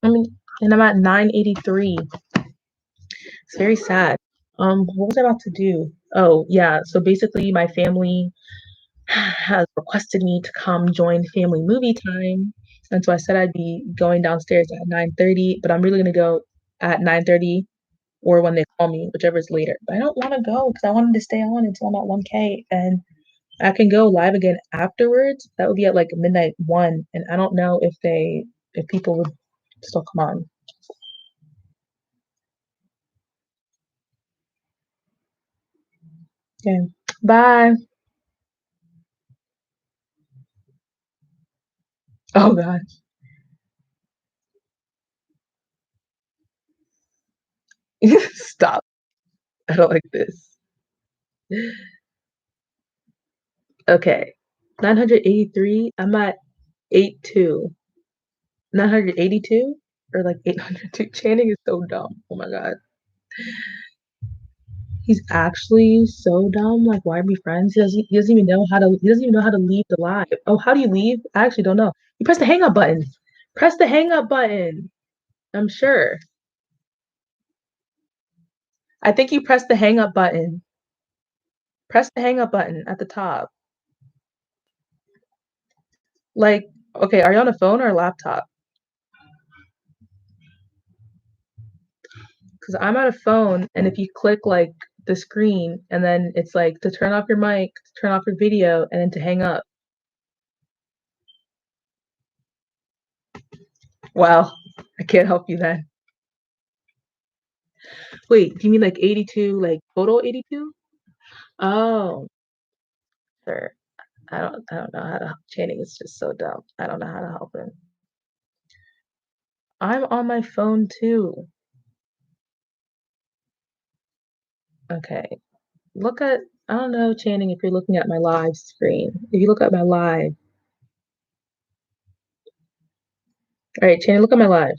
I mean, and I'm at 983. It's very sad. What was I about to do? Oh, yeah. So basically, my family has requested me to come join family movie time. And so I said I'd be going downstairs at 9:30, but I'm really gonna go at 9:30 or when they call me, whichever is later. But I don't want to go because I wanted to stay on until I'm at 1K and I can go live again afterwards. That would be at like midnight one. And I don't know if people would still come on. Okay. Bye. Oh God. Stop. I don't like this. Okay. 983. I'm at 82. 982 or like 802. Channing is so dumb. Oh my God. He's actually so dumb. Like, why are we friends? He doesn't even know how to leave the live. Oh, how do you leave? I actually don't know. You press the hang up button. Press the hang up button. I'm sure. I think you press the hang up button. Press the hang up button at the top. Like, okay, are you on a phone or a laptop? Because I'm on a phone, and if you click like the screen, and then it's like to turn off your mic, to turn off your video, and then to hang up. Wow, I can't help you then. Wait, do you mean like 82, like total 82? Oh, sure. I don't know how to Channing is just so dumb. I don't know how to help him. I'm on my phone too. Okay. Look at I don't know, Channing, if you're looking at my live screen. If you look at my live. All right, Channing, look at my live.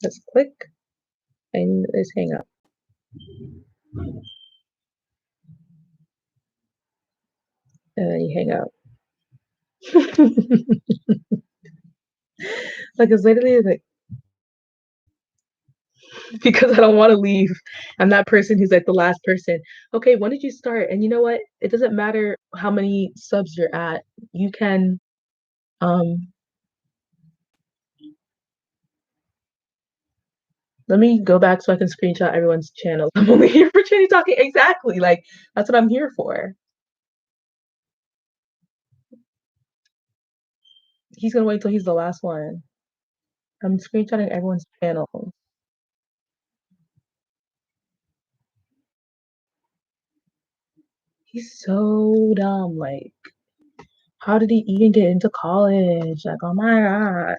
Let's click and let's hang up. And then you hang up. Like it's literally like because I don't want to leave. I'm that person who's like the last person. Okay, when did you start? And you know what? It doesn't matter how many subs you're at. You can um let me go back so I can screenshot everyone's channel. I'm only here for Trini talking. Exactly. Like that's what I'm here for. He's gonna wait till he's the last one. I'm screenshotting everyone's channel. He's so dumb. Like, how did he even get into college? Like, oh my God.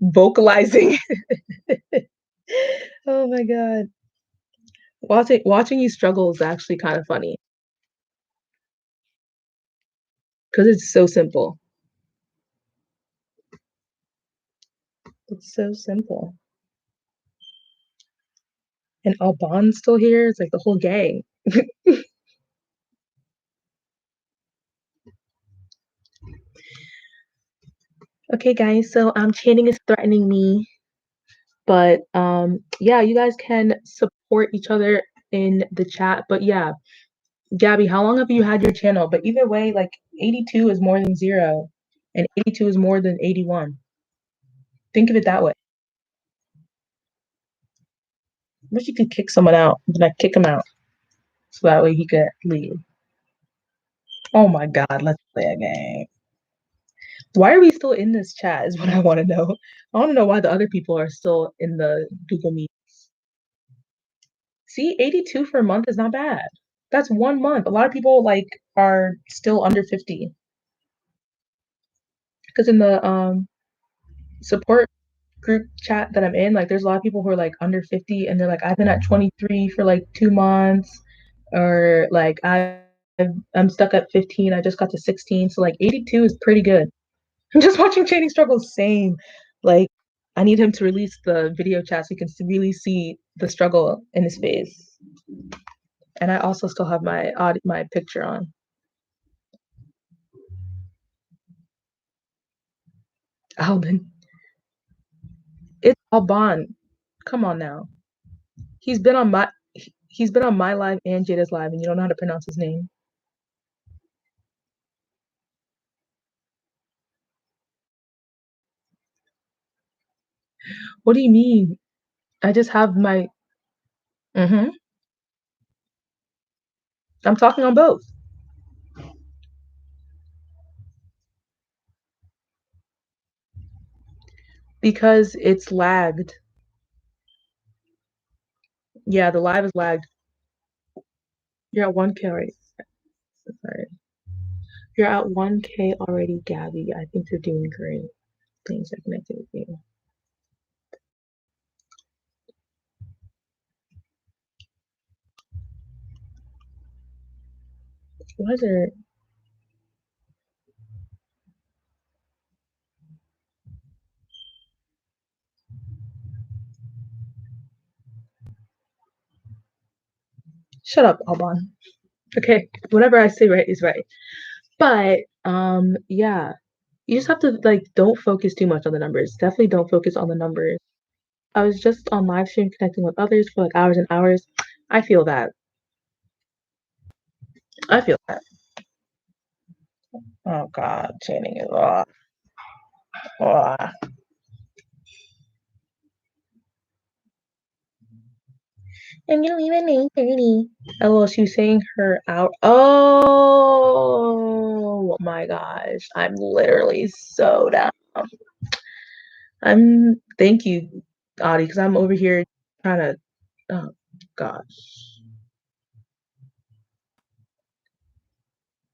vocalizing. Oh my God. Watching you struggle is actually kind of funny because it's so simple. It's so simple. And Alban's still here. It's like the whole gang. Okay, guys, so Channing is threatening me, but yeah, you guys can support each other in the chat. But yeah, Gabby, how long have you had your channel? But either way, like 82 is more than 0, and 82 is more than 81. Think of it that way. Wish you could kick someone out, then I kick him out. So that way he could leave. Oh my God, let's play a game. Why are we still in this chat is what I want to know. I want to know why the other people are still in the Google Meet. See, 82 for a month is not bad. That's 1 month. A lot of people like are still under 50. Because in the support group chat that I'm in, like there's a lot of people who are like under 50 and they're like, I've been at 23 for like 2 months, or like I'm stuck at 15. I just got to 16. So like 82 is pretty good. I'm just watching Channing struggle. Same. Like I need him to release the video chat so you can really see the struggle in his face. And I also still have my picture on. Alban. It's Alban. Come on now. He's been on my he's been on my live and Jada's live, and you don't know how to pronounce his name. What do you mean? I just have my I'm talking on both because it's lagged. Yeah, the live is lagged. You're at 1K already. Sorry. You're at 1K already, Gabby. I think you're doing great. Things are connected with you. Why is there Shut up, Alban. Okay, whatever I say right is right. But yeah, you just have to like don't focus too much on the numbers. Definitely don't focus on the numbers. I was just on live stream connecting with others for like hours and hours. I feel that. I feel that. Oh God, Channing is off. I'm gonna leave at 9:30. Oh, she was saying her out. Oh my gosh, I'm literally so down. Thank you, Audie, because I'm over here trying to. Oh gosh.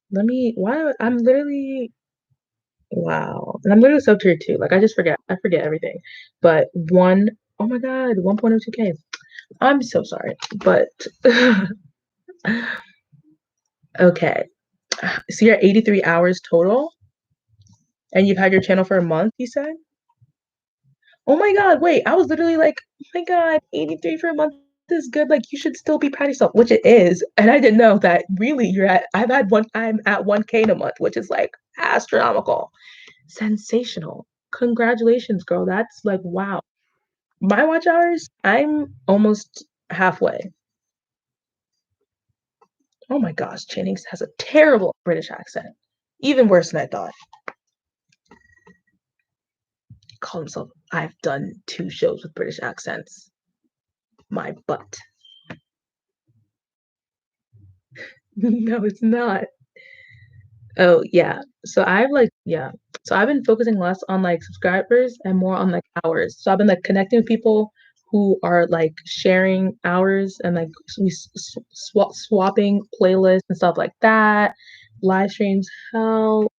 Why? I'm literally. Wow. And I'm literally sub tier 2. Like, I just forget. I forget everything. But oh my God, 1.02K. I'm so sorry. But, okay. So you're at 83 hours total, and you've had your channel for a month, you said? Oh my God, wait. I was literally like, oh my God, 83 for a month is good. Like, you should still be proud of yourself, which it is. And I didn't know that really I'm at 1K in a month, which is like astronomical. Sensational. Congratulations, girl. That's like, wow. My watch hours, I'm almost halfway. Oh my gosh, Jennings has a terrible British accent. Even worse than I thought. Call himself, I've done 2 shows with British accents. My butt. No, it's not. Oh, yeah. So I've been focusing less on like subscribers and more on like hours. So I've been like connecting with people who are like sharing hours and like swapping playlists and stuff like that. Live streams help.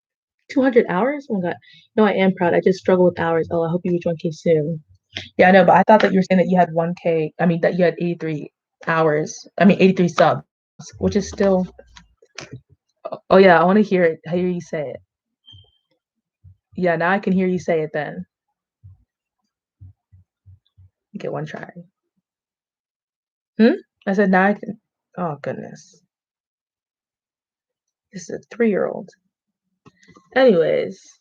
200 hours? Oh my God. No, I am proud. I just struggle with hours. Oh, I hope you reach 1K soon. Yeah, I know, but I thought that you were saying that you had 1K. I mean, that you had 83 hours. I mean, 83 subs, which is still. Oh yeah, I want to hear it. Hear you say it. Yeah, now I can hear you say it. Then get one try. Hmm. I said now I can. Oh goodness, this is a 3-year-old. Anyways,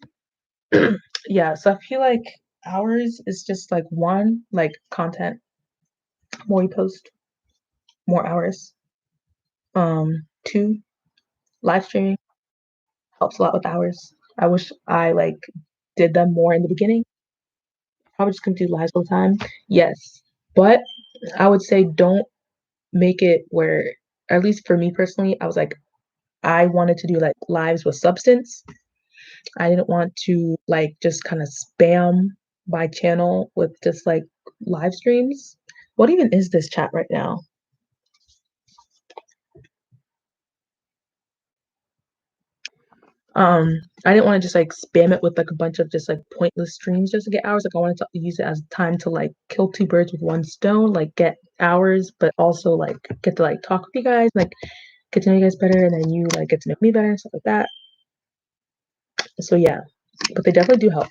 yeah. So I feel like hours is just like one, like content. More you post, more hours. Two, live streaming helps a lot with hours. I wish I like did them more in the beginning. Probably just couldn't do lives all the time. Yes, but I would say don't make it where, at least for me personally, I was like, I wanted to do like lives with substance. I didn't want to like just kind of spam my channel with just like live streams. What even is this chat right now? I didn't want to just like spam it with like a bunch of just like pointless streams just to get hours. Like I wanted to use it as time to like kill two birds with one stone, like get hours, but also like get to like talk with you guys, like get to know you guys better, and then you like get to know me better and stuff like that. So yeah, but they definitely do help.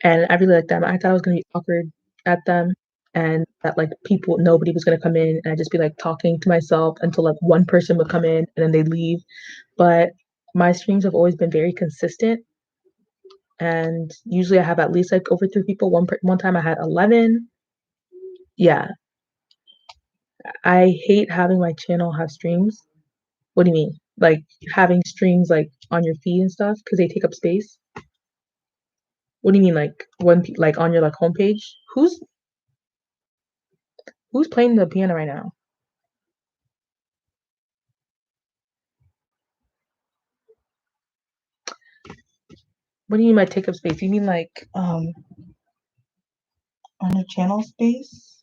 And I really like them. I thought I was gonna be awkward at them and that like people nobody was gonna come in and I'd just be like talking to myself until like one person would come in and then they leave. But my streams have always been very consistent and usually I have at least like over 3 people. One time I had 11. Yeah, I hate having my channel have streams. What do you mean? Like having streams like on your feed and stuff because they take up space? What do you mean like like on your like homepage? Who's playing the piano right now? What do you mean by take up space? You mean like on your channel space?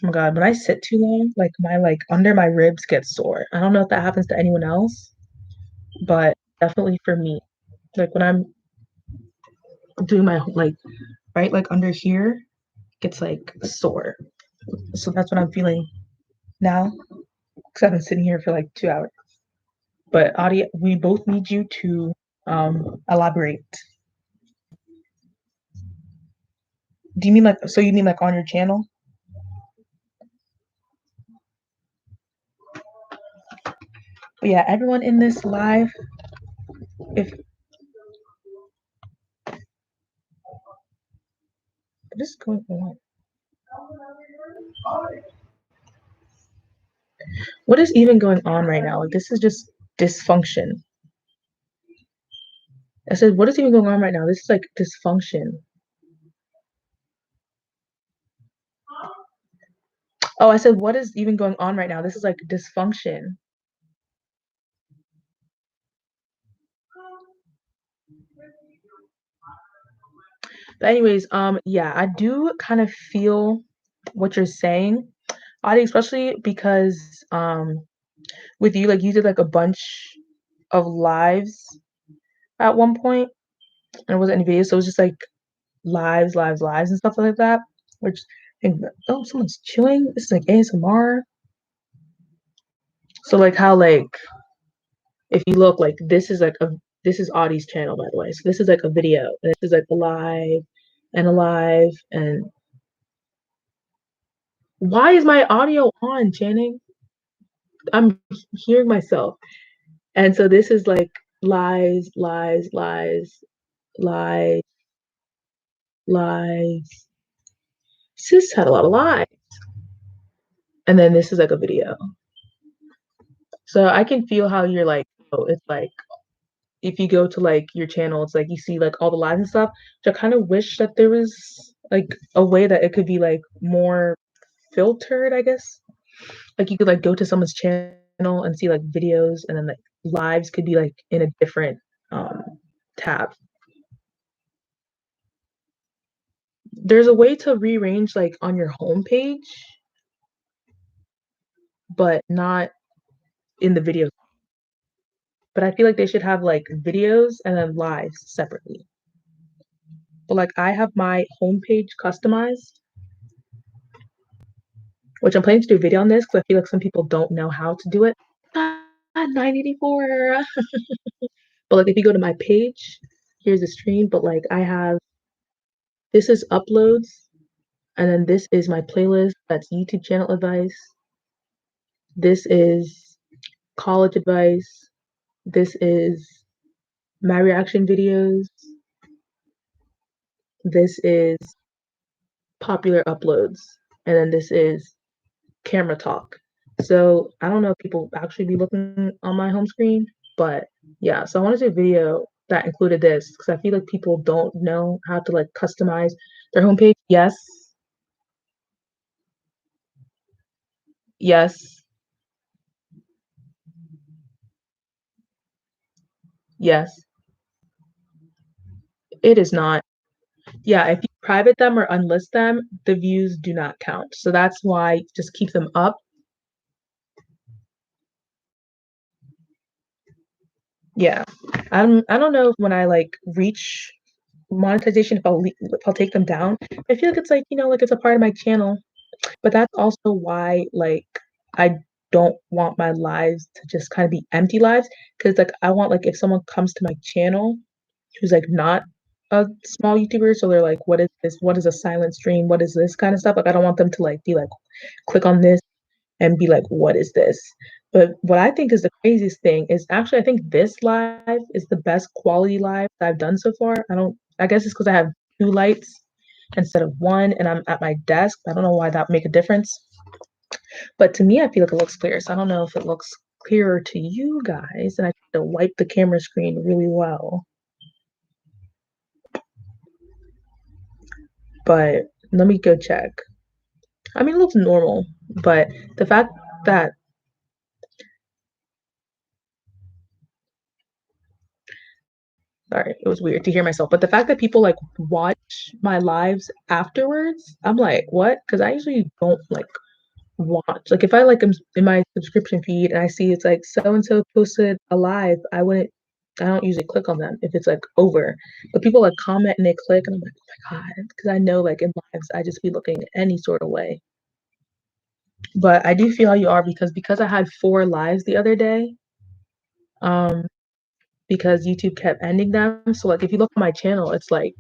Oh my God, when I sit too long, like my like under my ribs get sore. I don't know if that happens to anyone else, but definitely for me. Like when I'm doing my like right like under here gets like sore. So that's what I'm feeling now because I've been sitting here for like 2 hours. But Audie, we both need you to elaborate. Do you mean like so you mean like on your channel? But yeah, everyone in this live, if what is going on? What is even going on right now? Like this is just dysfunction. I said, what is even going on right now? This is like dysfunction. Oh, I said, what is even going on right now? This is like dysfunction. But anyways, yeah, I do kind of feel what you're saying, Adi, especially because with you, like you did like a bunch of lives at one point, and it wasn't any videos, so it was just like lives, and stuff like that. Which, oh, someone's chewing. This is like ASMR. So like how like if you look like this is Audie's channel by the way. So this is like a video. This is like a live and why is my audio on, Channing? I'm hearing myself. And so this is like lies, lies. Sis had a lot of lies. And then this is like a video. So I can feel how you're like, oh, it's like if you go to like your channel, it's like you see like all the lives and stuff. So I kind of wish that there was like a way that it could be like more filtered, I guess. Like you could like go to someone's channel and see like videos and then like lives could be like in a different um tab. There's a way to rearrange like on your homepage, but not in the videos. But I feel like they should have like videos and then lives separately. But like I have my homepage customized, which I'm planning to do a video on this because I feel like some people don't know how to do it. Ah, 984. But like if you go to my page, here's the stream, but like I have this is uploads, and then this is my playlist. That's YouTube channel advice. This is college advice. This is my reaction videos. This is popular uploads. And then this is camera talk. So I don't know if people actually be looking on my home screen, but yeah, so I wanted to do a video that included this because I feel like people don't know how to like customize their homepage. Yes. Yes. Yes. It is not. Yeah, if you private them or unlist them, the views do not count. So that's why just keep them up. Yeah. I don't know if when I like reach monetization if I'll take them down. I feel like it's like, like it's a part of my channel. But that's also why like I don't want my lives to just kind of be empty lives because like I want like if someone comes to my channel who's like not a small YouTuber, so they're like, what is this? What is a silent stream? What is this kind of stuff? Like I don't want them to like be like click on this and be like, what is this? But what I think is the craziest thing is actually I think this live is the best quality live that I've done so far. I guess it's because I have two lights instead of one and I'm at my desk. I don't know why that would make a difference. But to me, I feel like it looks clear. So I don't know if it looks clearer to you guys. And I have to wipe the camera screen really well. But let me go check. I mean, it looks normal, but the fact that sorry, it was weird to hear myself. But the fact that people like watch my lives afterwards, I'm like, what? Because I usually don't like watch. Like if I like am in my subscription feed and I see it's like so and so posted a live, I don't usually click on them if it's like over. But people like comment and they click and I'm like, oh my God, because I know like in lives I just be looking any sort of way. But I do feel how you are because I had 4 lives the other day. Um, because YouTube kept ending them. So like if you look on my channel, it's like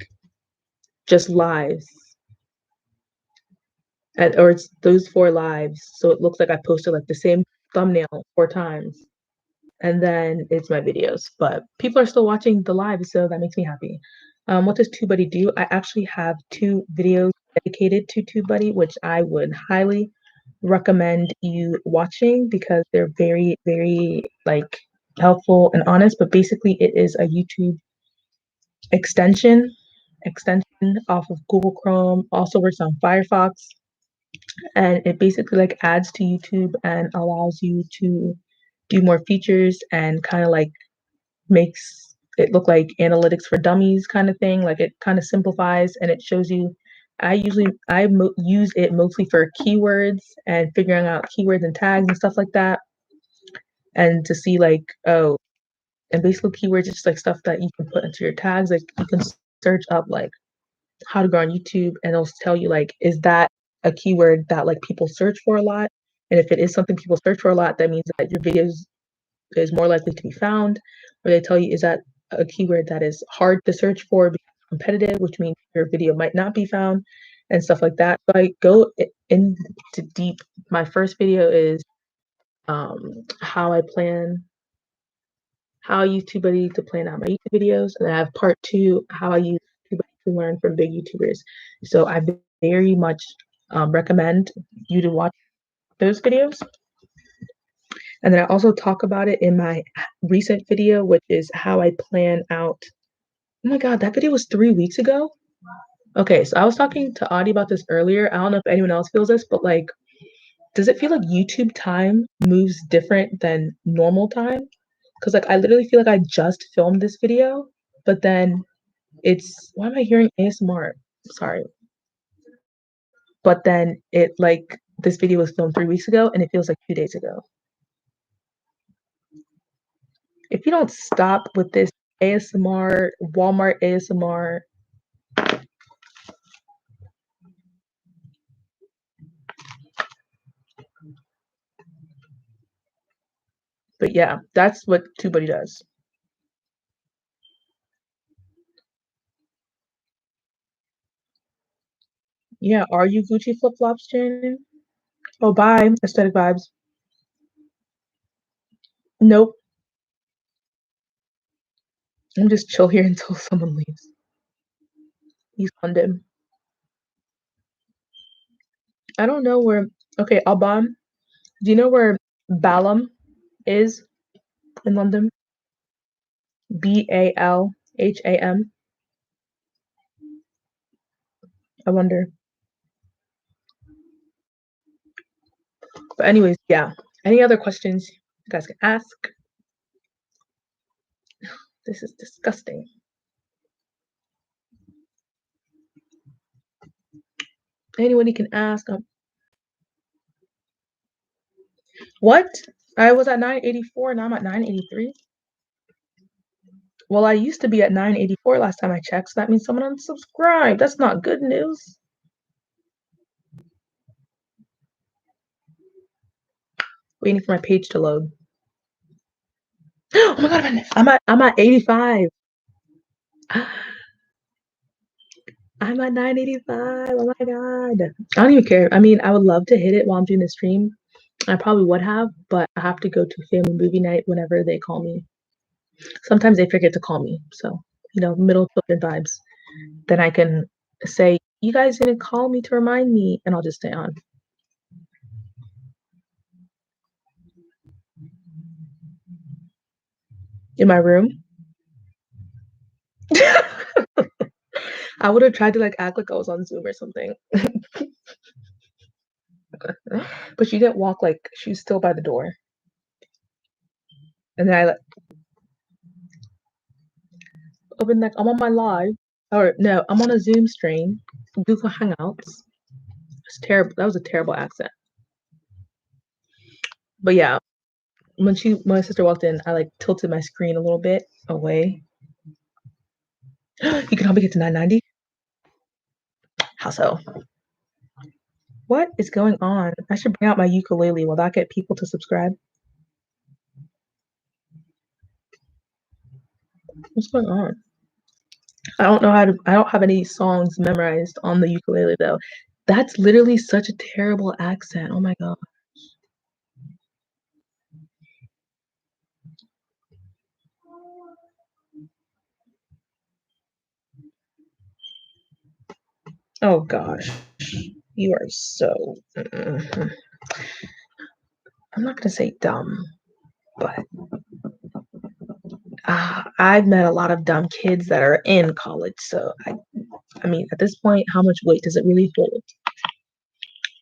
just lives. Or it's those 4 lives. So it looks like I posted like the same thumbnail 4 times. And then it's my videos. But people are still watching the live, so that makes me happy. What does TubeBuddy do? I actually have 2 videos dedicated to TubeBuddy, which I would highly recommend you watching because they're very, very like helpful and honest. But basically, it is a YouTube extension off of Google Chrome. Also works on Firefox, and it basically like adds to YouTube and allows you to do more features and kind of like makes it look like analytics for dummies kind of thing. Like it kind of simplifies and it shows you. I use it mostly for keywords and figuring out keywords and tags and stuff like that, and to see like and basically keywords is just like stuff that you can put into your tags. Like you can search up like how to grow on YouTube and it'll tell you like is that a keyword that like people search for a lot, and if it is something people search for a lot, that means that your videos is more likely to be found. Or they tell you is that a keyword that is hard to search for because it's competitive, which means your video might not be found and stuff like that. So I go into deep. My first video is how I use TubeBuddy to plan out my YouTube videos, and I have part 2 how I use TubeBuddy to learn from big YouTubers. So I very much recommend you to watch those videos. And then I also talk about it in my recent video, which is how I plan out. Oh my God, that video was 3 weeks ago. Okay, so I was talking to Audie about this earlier. I don't know if anyone else feels this, but like, does it feel like YouTube time moves different than normal time? Because like I literally feel like I just filmed this video, but then why am I hearing ASMR? Sorry. But then it like this video was filmed 3 weeks ago and it feels like 2 days ago. If you don't stop with this ASMR, Walmart ASMR. But yeah, that's what TUBEBUDDY does. Yeah, are you Gucci flip-flops, Jen? Oh, bye. Aesthetic vibes. Nope. I'm just chill here until someone leaves. East London. I don't know where. Okay, Alban. Do you know where Balham is in London? Balham. I wonder. But anyways, yeah. Any other questions you guys can ask? This is disgusting. Anybody can ask. What? I was at 984, now I'm at 983. Well, I used to be at 984 last time I checked, so that means someone unsubscribed. That's not good news. Waiting for my page to load. Oh my god, I'm at 85. I'm at 985. Oh my god. I don't even care. I mean, I would love to hit it while I'm doing the stream. I probably would have, but I have to go to family movie night whenever they call me. Sometimes they forget to call me, so middle children vibes. Then I can say, "You guys didn't call me to remind me," and I'll just stay on. In my room. I would have tried to act like I was on Zoom or something. But she didn't walk, she was still by the door. And then I opened I'm on my live. Or no, I'm on a Zoom stream. Google Hangouts. It's terrible. That was a terrible accent. But yeah, when my sister walked in, I tilted my screen a little bit away. You can help me get to 990? How so? What is going on? I should bring out my ukulele. Will that get people to subscribe? What's going on? I don't know I don't have any songs memorized on the ukulele though. That's literally such a terrible accent. Oh my god. Oh gosh. You are so. I'm not gonna say dumb, but I've met a lot of dumb kids that are in college. So I mean, at this point, how much weight does it really hold?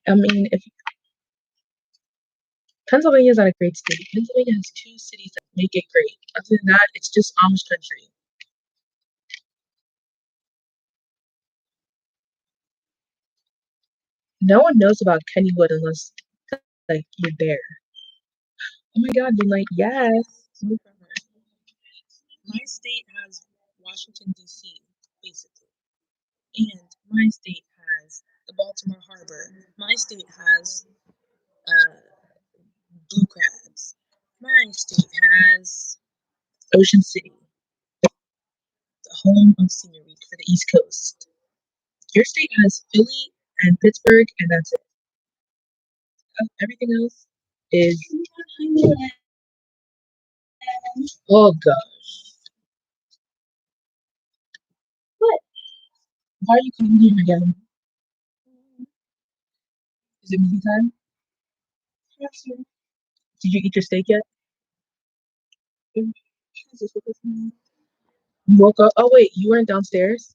I mean, if Pennsylvania is not a great state. Pennsylvania has two cities that make it great. Other than that, it's just Amish country. No one knows about Kennywood unless you're there. Oh my god, then yes. My state has Washington D.C. basically, and my state has the Baltimore Harbor. My state has blue crabs. My state has Ocean City, the home of Senior Week for the East Coast. Your state has Philly and Pittsburgh, and that's it. Everything else is. Oh gosh. What? Why are you coming here again? Is it movie time? Yes, sir. Did you eat your steak yet? You woke up. Oh wait, you weren't downstairs?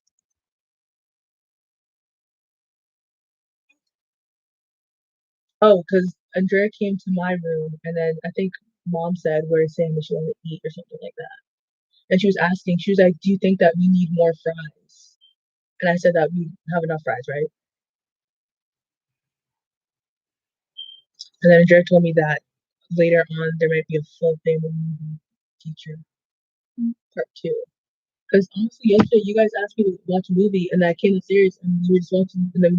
Oh, because Andrea came to my room and then I think mom said, "Where's Sam? Does she want to eat or something like that?" And she was asking, she was like, "Do you think that we need more fries?" And I said that we have enough fries, right? And then Andrea told me that later on there might be a full family movie. teacher part two. Because honestly, yesterday you guys asked me to watch a movie, and I came to series, and we were just watching, and then